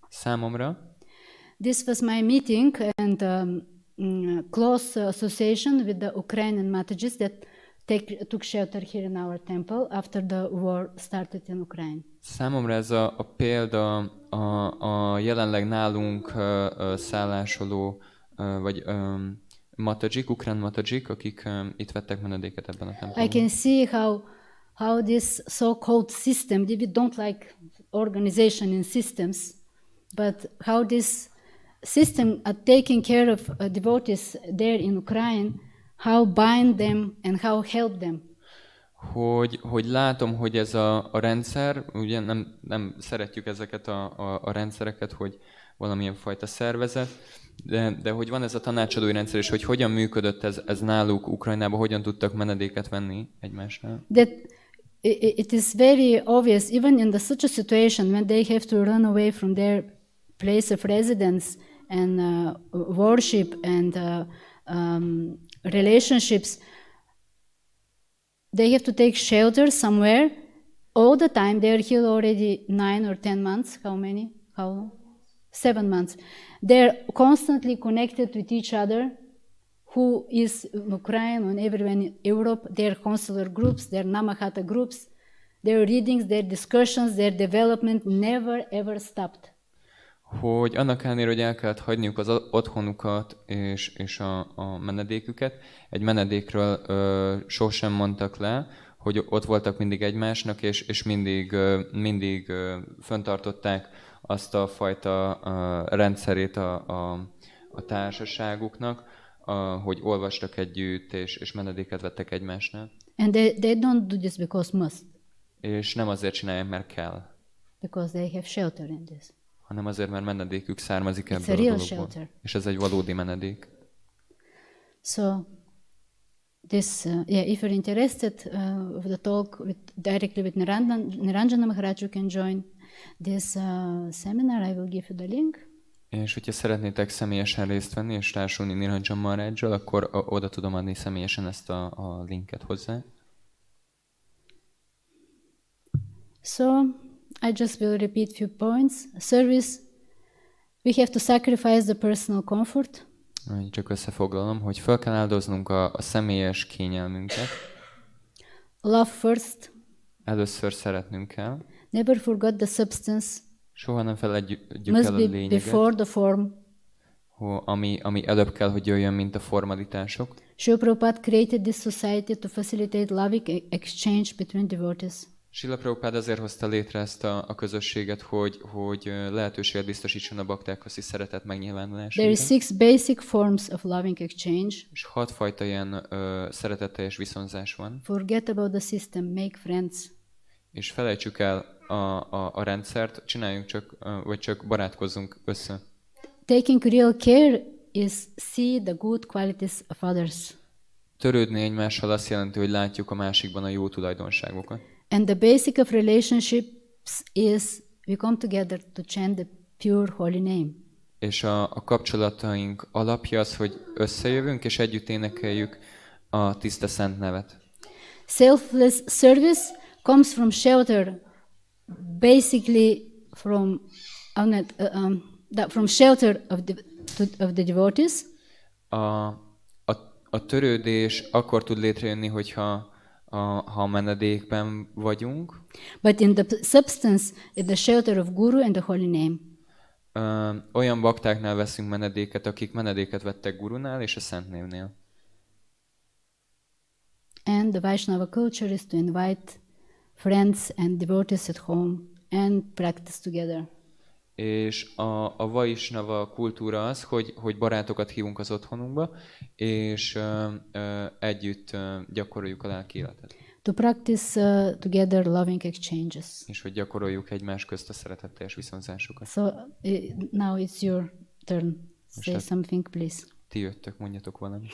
számomra, this was my meeting and close association with the Ukrainian Matajis that took shelter here in our temple after the war started in Ukraine. Számomra ez a példa a jelenleg nálunk szállásoló vagy matajik, ukrán matajik, akik itt vettek menedéket ebben a templomban. I can see how this so-called system, we don't like organization in systems, but how this system are taking care of devotees there in Ukraine, how bind them and how help them. Hogy látom, hogy ez a rendszer, ugye nem szeretjük ezeket a rendszereket, hogy valamilyen fajta szervezet, de hogy van ez a tanácsadói rendszer, és hogy hogyan működött ez náluk Ukrajnában, hogyan tudtak menedéket venni egymásnál. That it is very obvious, even in such a situation when they have to run away from their place of residence and worship and relationships, they have to take shelter somewhere all the time. They are here already 9 or 10 months. How many? How long? 7 months. They're constantly connected with each other. Who is in Ukraine and everyone in Europe, their consular groups, their Namahata groups, their readings, their discussions, their development never ever stopped. Hogy annak ellenére, hogy el kellett hagyniuk az otthonukat és a menedéküket, egy menedékről sosem mondtak le, hogy ott voltak mindig egymásnak, és mindig fenntartották azt a fajta rendszerét a társaságuknak, hogy olvastak együtt, és menedéket vettek egymásnál. And they don't do this because must. És nem azért csinálják, mert kell. Because they have shelter in this. Hanem azért, mert menedékük származik ebből a real a dologból. Shelter. És ez egy valódi menedék. So, this, if you're interested with the talk directly with Niranjana Maharaj, you can join this seminar. I will give you the link. És hogyha szeretnétek személyesen részt venni és társulni Niranjana Maharajjal, akkor oda tudom adni személyesen ezt a linket hozzá. So, I just will repeat few points. Service, we have to sacrifice the personal comfort. Csak összefoglalom, hogy fel kell áldoznunk a személyes kényelmünket. Love first. Először szeretnünk kell. Never forget the substance. Soha nem feledjük Must el a be lényeget. before the form. Ami előbb kell, hogy jöjjön, mint a formalitások. Srila Prabhupada created this society to facilitate loving exchange between devotees. Srila Prabhupada azért hozta létre ezt a közösséget, hogy lehetőséget biztosítson a bakták közti szeretet megnyilvánulására. There are 6 basic forms of loving exchange. És 6 fajta ilyen szeretetteljes viszonzás van. Forget about the system, make friends. És felejtsük el a rendszert, csináljunk csak barátkozzunk össze. Taking real care is see the good qualities of others. Törődni egymással azt jelenti, hogy látjuk a másikban a jó tulajdonságokat. And the basic of relationships is we come together to chant the pure holy name. És a kapcsolataink alapja az, hogy összejövünk és együtt énekeljük a tiszta szent nevet. Selfless service comes from shelter, basically from shelter of the devotees. A törődés akkor tud létrejönni, hogyha ha menedékben vagyunk. But in the substance, in the shelter of Guru and the holy name. Olyan baktáknál veszünk menedéket, akik menedéket vettek Gurunál és a Szent Névnél. And the Vaishnava culture is to invite friends and devotees at home and practice together. És a Vaishnava kultúra az, hogy barátokat hívunk az otthonunkba, és együtt gyakoroljuk a lelki életet. To practice together loving exchanges. És hogy gyakoroljuk egymás közt a szeretetteljes viszonzásokat. So now it's your turn. Say something, please. Ti jöttök, mondjatok valamit.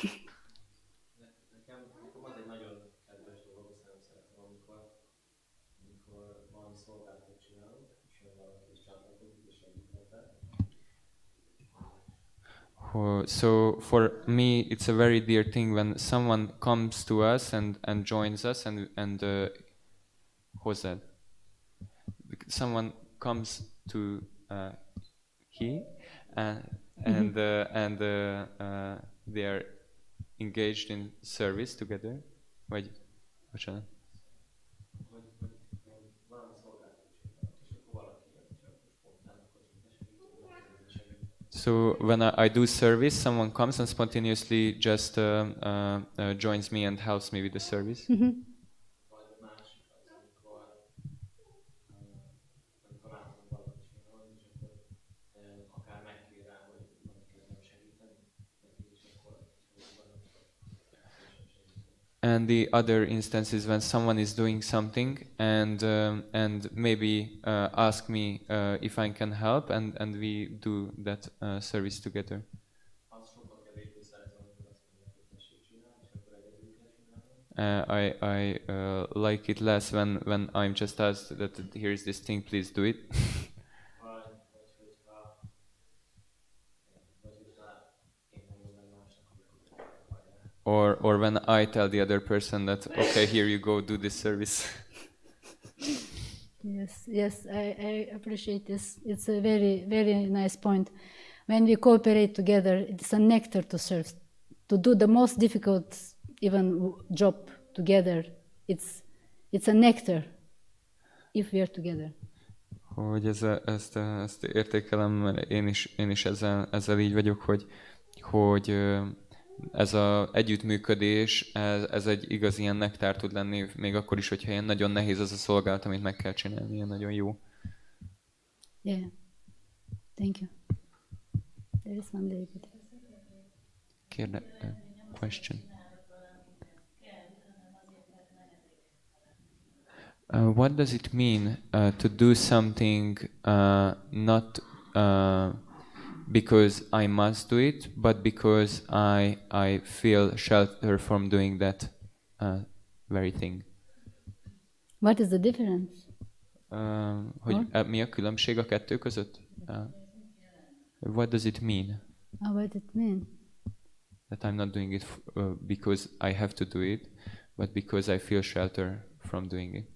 So for me, it's a very dear thing when someone comes to us and joins us and Hogyan. Someone comes to and they are engaged in service together. Vagy bocsánat. So when I do service, someone comes and spontaneously just joins me and helps me with the service. Mm-hmm. And the other instance is when someone is doing something and maybe ask me if I can help, and we do that service together. I like it less when I'm just asked that here is this thing, please do it. Or when I tell the other person that, okay, here you go, do this service. Yes, I appreciate this. It's a very, very nice point. When we cooperate together, it's a nectar to serve. To do the most difficult, even job together, it's a nectar if we are together. Hogy ezt értékelem, mert én is ezzel így vagyok, hogy ez az együttműködés, ez egy igazi ilyen nektár tud lenni, még akkor is, hogyha ilyen nagyon nehéz az a szolgálat, amit meg kell csinálni, ilyen nagyon jó. Yeah. Thank you. There is one lady. Question. What does it mean to do something not because I must do it, but because I feel shelter from doing that very thing? What is the difference? Hogy mi a különbség a kettő között? What does it mean? What does it mean? That I'm not doing it because I have to do it, but because I feel shelter from doing it.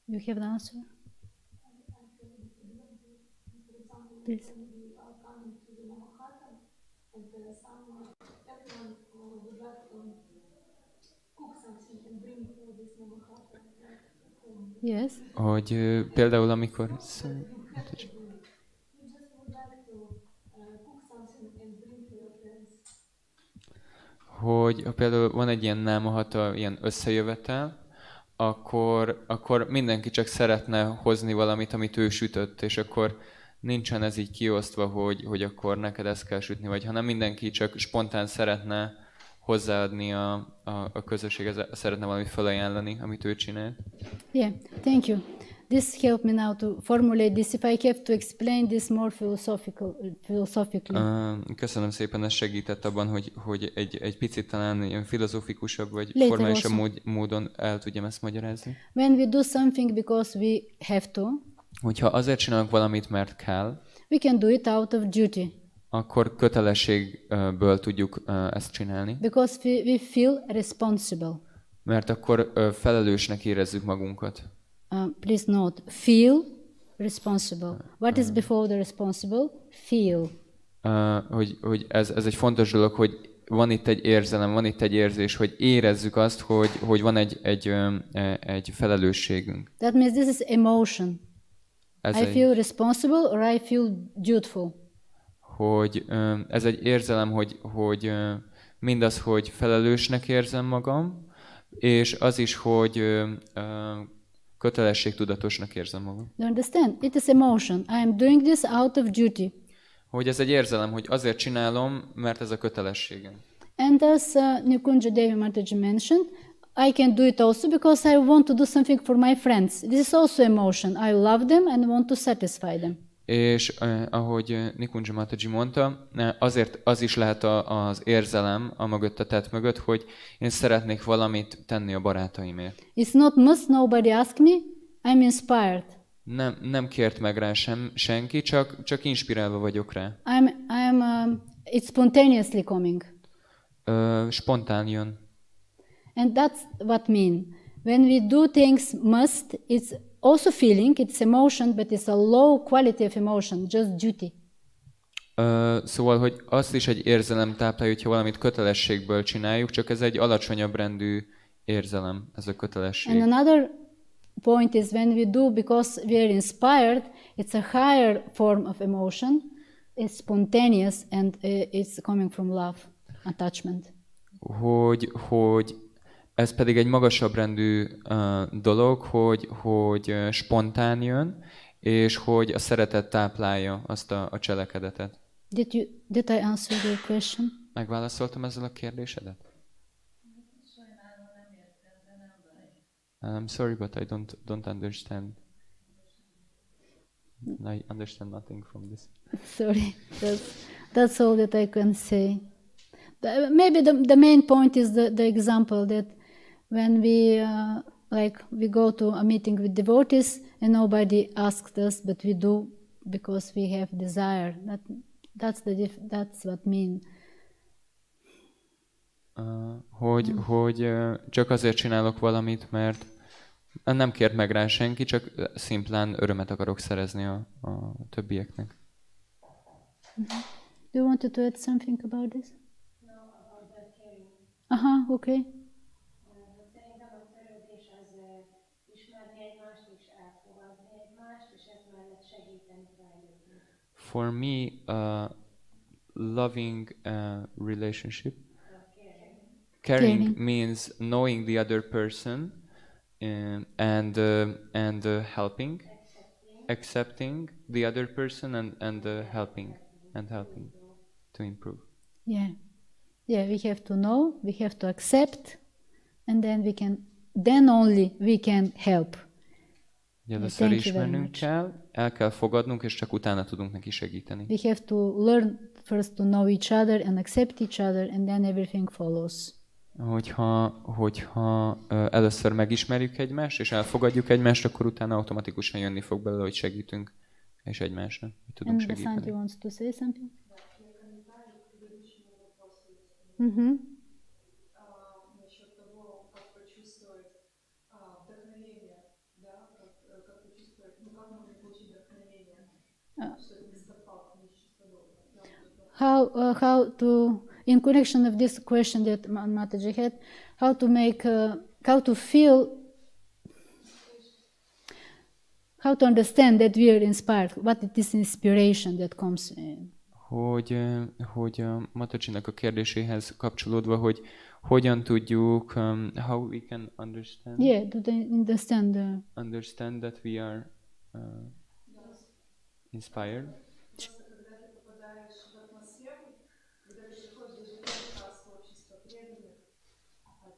You have the answer? Please. Yes. Hogy például amikor... Hogy például van egy ilyen námahata, ilyen összejövetel, akkor mindenki csak szeretne hozni valamit, amit ő sütött, és akkor nincsen ez így kiosztva, hogy akkor neked ezt kell sütni, vagy hanem mindenki csak spontán szeretne hozzáadni a közösség, szeretne valamit felajánlani, amit ő csinál. Yeah, thank you. This helped me now to formulate this, if I have to explain this more philosophically. Köszönöm szépen, ez segített abban, hogy egy picit talán ilyen filozofikusabb vagy formálisabb módon el tudjam ezt magyarázni. When we do something because we have to, hogyha azért csinálunk valamit, mert kell, we can do it out of duty. Akkor kötelességből tudjuk ezt csinálni. Because we feel responsible. Mert akkor felelősnek érezzük magunkat. Please note, feel responsible. What is before the responsible? Feel. Hogy ez egy fontos dolog, hogy van itt egy érzelem, van itt egy érzés, hogy érezzük azt, hogy van egy felelősségünk. That means this is emotion. I feel responsible or I feel dutiful. Hogy ez egy érzelem, hogy mindaz, hogy felelősnek érzem magam, és az is, hogy kötelességtudatosnak érzem magam. You understand? It is emotion. I am doing this out of duty. Hogy ez egy érzelem, hogy azért csinálom, mert ez a kötelességem. And as Nikunja Devi Mataji mentioned, I can do it also because I want to do something for my friends. This is also emotion. I love them and want to satisfy them. És ahogy Nikunja Mataji mondta, azért az is lehet az érzelem a mögött, a tett mögött, hogy én szeretnék valamit tenni a barátaimért. It's not must, nobody ask me, I'm inspired. Nem kért meg rá senki, csak inspirálva vagyok rá. It's spontaneously coming. Spontán jön. And that's what mean. When we do things must, it's also feeling, it's emotion, but it's a low quality of emotion, just duty. Szóval, hogy azt is egy érzelem táplálja, hogyha valamit kötelességből csináljuk, csak ez egy alacsonyabb rendű érzelem, ez a kötelesség. And another point is when we do because we are inspired, it's a higher form of emotion, it's spontaneous and it's coming from love, attachment. Hogy ez pedig egy magasabb rendű dolog, hogy spontán jön, és hogy a szeretet táplálja azt a cselekedetet. Did I answer your question? Megválaszoltam ezzel a kérdésedet? I'm sorry, but I don't understand. I understand nothing from this. Sorry, that's all that I can say. Maybe the main point is the example that when we like we go to a meeting with devotees and nobody asked us, but we do because we have desire. That's what mean. Hogy csak azért csinálok valamit, mert nem kért meg rá senki, csak szimplán örömet akarok szerezni a többieknek. Do you want to add something about this? No, about the caring. Okay. Szerintem a törődés az ismerni egymást és elfogadni egymást, és ez mellett segíteni fejlődni. For me, loving relationship, caring means knowing the other person and helping, accepting the other person and helping to improve. Yeah, we have to know, we have to accept, and then only we can help. Először ismernünk kell, el kell fogadnunk, és csak utána tudunk neki segíteni. We have to learn first to know each other and accept each other, and then everything follows. Hogyha először megismerjük egymást, és elfogadjuk egymást, akkor utána automatikusan jönni fog belőle, hogy segítünk, és egymásnak tudunk segíteni. And Santi wants to say something? Насчет того, как почувствовать вдохновение, да, как почувствовать, как можно получить вдохновение, что это не стопал, не чувство. How to, in connection of this question that Mataji had, how to feel, how to understand that we are inspired, what is this inspiration that comes in. Hogy a Matajinak a kérdéséhez kapcsolódva, hogy hogyan tudjuk, how we can understand. Yeah, to understand. Understand that we are inspired. Когда ты попадаешь в атмосферу, когда ты приходишь даже первый раз в общество преданных,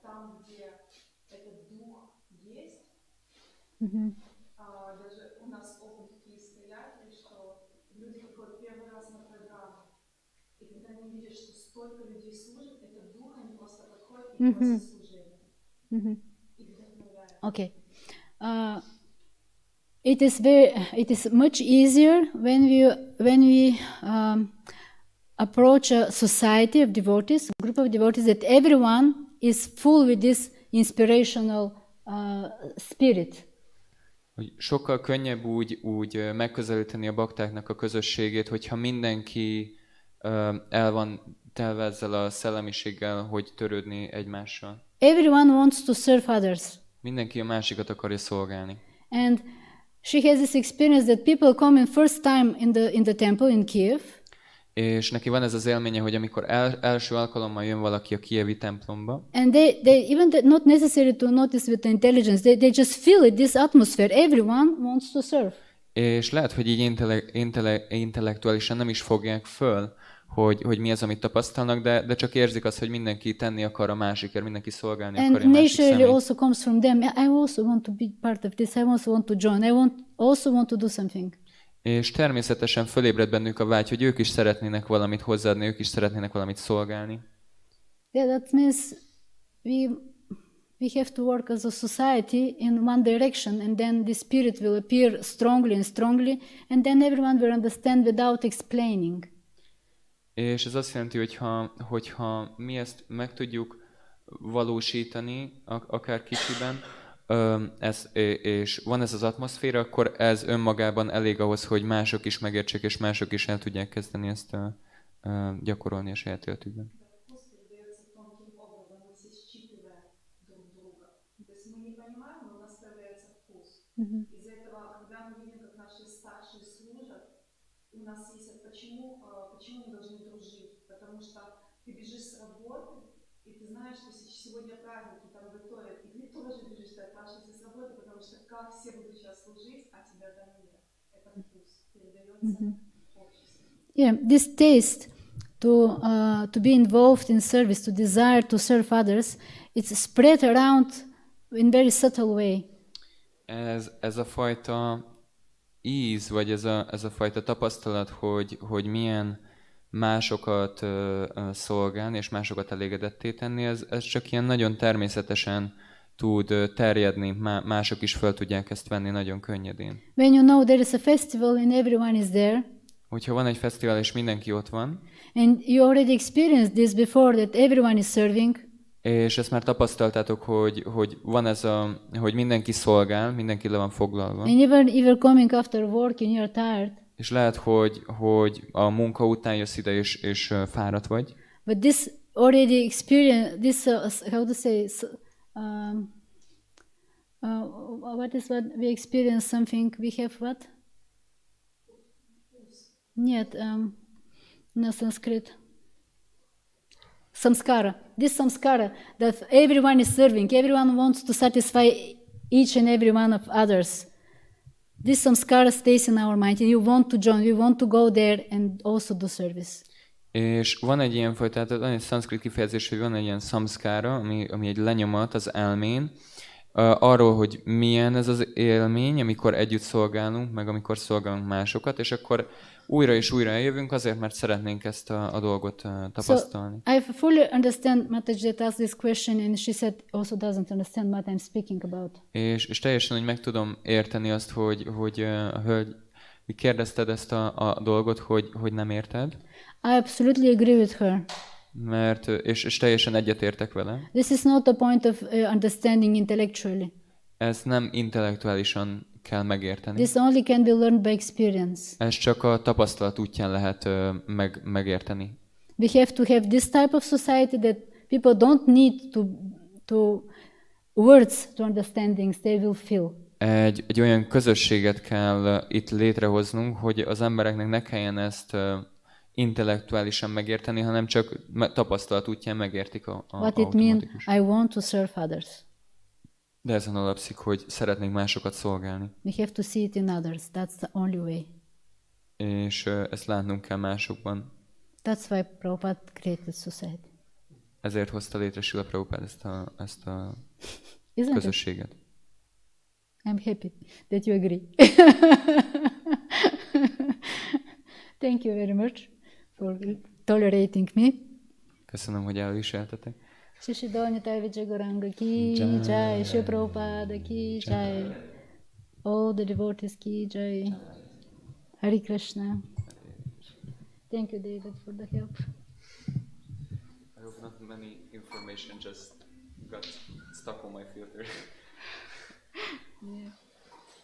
там, где этот дух есть, даже у нас опыт такие стоятели, что люди приходят первый раз на программу, и когда они видят, что столько людей служит, этот дух, они просто подходят и просят служения. И вдохновляют. Okay. It is much easier when we approach a society of devotees, a group of devotees, that everyone is full with this inspirational spirit. Sokkal könnyebb úgy megközelíteni a baktáknak a közösségét, hogyha mindenki el van telve ezzel a szellemiséggel, hogy törődni egymással. Everyone wants to serve others. Mindenki a másikat akarja szolgálni. And she has this experience that people come in first time in the temple in Kiev. És neki van ez az élménye, hogy amikor első alkalommal jön valaki a kievi templomba, and they even not necessary to notice with the intelligence, they just feel it, this atmosphere, everyone wants to serve. És lehet, hogy így intellektuálisan nem is fogják föl, hogy mi az, amit tapasztalnak, de csak érzik azt, hogy mindenki tenni akar a másikért, mindenki szolgálni akarja a másik személyt. And naturally also comes from them. I also want to be part of this. I also want to join. I also want to do something. És természetesen fölébred bennük a vágy, hogy ők is szeretnének valamit hozzáadni, ők is szeretnének valamit szolgálni. Yeah, that means we have to work as a society in one direction, and then the spirit will appear strongly and strongly, and then everyone will understand without explaining. És ez azt jelenti, hogyha mi ezt meg tudjuk valósítani, akár kicsiben, és van ez az atmoszféra, akkor ez önmagában elég ahhoz, hogy mások is megértsék, és mások is el tudják kezdeni ezt gyakorolni a saját életükben. Из-за этого, когда мы видим, как наши старшие служат, у нас есть почему мы должны дружить? Потому что ты бежишь с работы, и ты знаешь, что сегодня праздники там готовят, и ты тоже бежишь, ты отпрашиваешься с работы, потому что как все будут сейчас служить, а тебя там нет. Это вкус передается обществу. Yeah, this taste to be involved in service, to desire to serve others, it's spread around in very subtle way. Ez a fajta íz, vagy ez a fajta tapasztalat, hogy milyen másokat szolgálni, és másokat elégedetté tenni, ez csak ilyen nagyon természetesen tud terjedni, mások is fel tudják ezt venni nagyon könnyedén. When you know there is a festival and everyone is there, Hogyha van egy fesztivál és mindenki ott van, and you already experienced this before that everyone is serving, és ezt már tapasztaltátok, hogy van ez hogy mindenki szolgál, mindenki le van foglalva. and even if you're coming after work and you're tired, És lehet, hogy a munka után jössz ide, és fáradt vagy. but this already experience, this, how to say, what is what we experience something, we have what? Нет, на Sanskrit. Samskara. This samskara, that everyone is serving, everyone wants to satisfy each and every one of others. This samskara stays in our mind, and you want to join, you want to go there and also do service. És van egy ilyen fajta, tehát van egy szanszkrit kifejezés, hogy van egy ilyen samszkára, ami egy lenyomat az elmén, arról, hogy milyen ez az élmény, amikor együtt szolgálunk, meg amikor szolgálunk másokat, és akkor újra és újra eljövünk azért, mert szeretnénk ezt a dolgot tapasztalni. So I fully understand Mataji that asked this question, and she said also doesn't understand what I'm speaking about. És teljesen, hogy meg tudom érteni azt, hogy a hölgy, kérdezted ezt a dolgot, hogy nem érted. I absolutely agree with her. Mert, és teljesen egyetértek vele. This is not a point of understanding intellectually. Ez nem intellektuálisan kell megérteni. This only can be learned by experience. Ez csak a tapasztalat útján lehet megérteni. We have to have this type of society that people don't need to words to understand things, they will feel. Egy olyan közösséget kell itt létrehoznunk, hogy az embereknek ne kelljen ezt intellektuálisan megérteni, hanem csak tapasztalat útján megértik What it means, I want to serve others. De ezen alapszik, hogy szeretnénk másokat szolgálni. We have to see it in others. That's the only way. És ezt látnunk kell másokban. That's why Prabhupada created society. Ezért hozta létre Srila Prabhupada ezt a Isn't közösséget. It? I'm happy that you agree. Thank you very much for tolerating me. Köszönöm, hogy elviseltetek. Shri Dhanyatai Vijay Gauranga ki jai, Shri Prabhupada ki jai, all the devotees ki jai. Hare Krishna. Thank you, David, for the help. I hope not many information just got stuck on my filter. Yeah.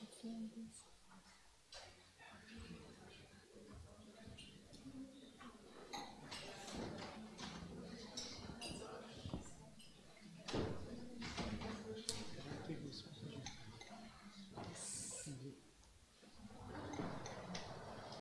It's like this.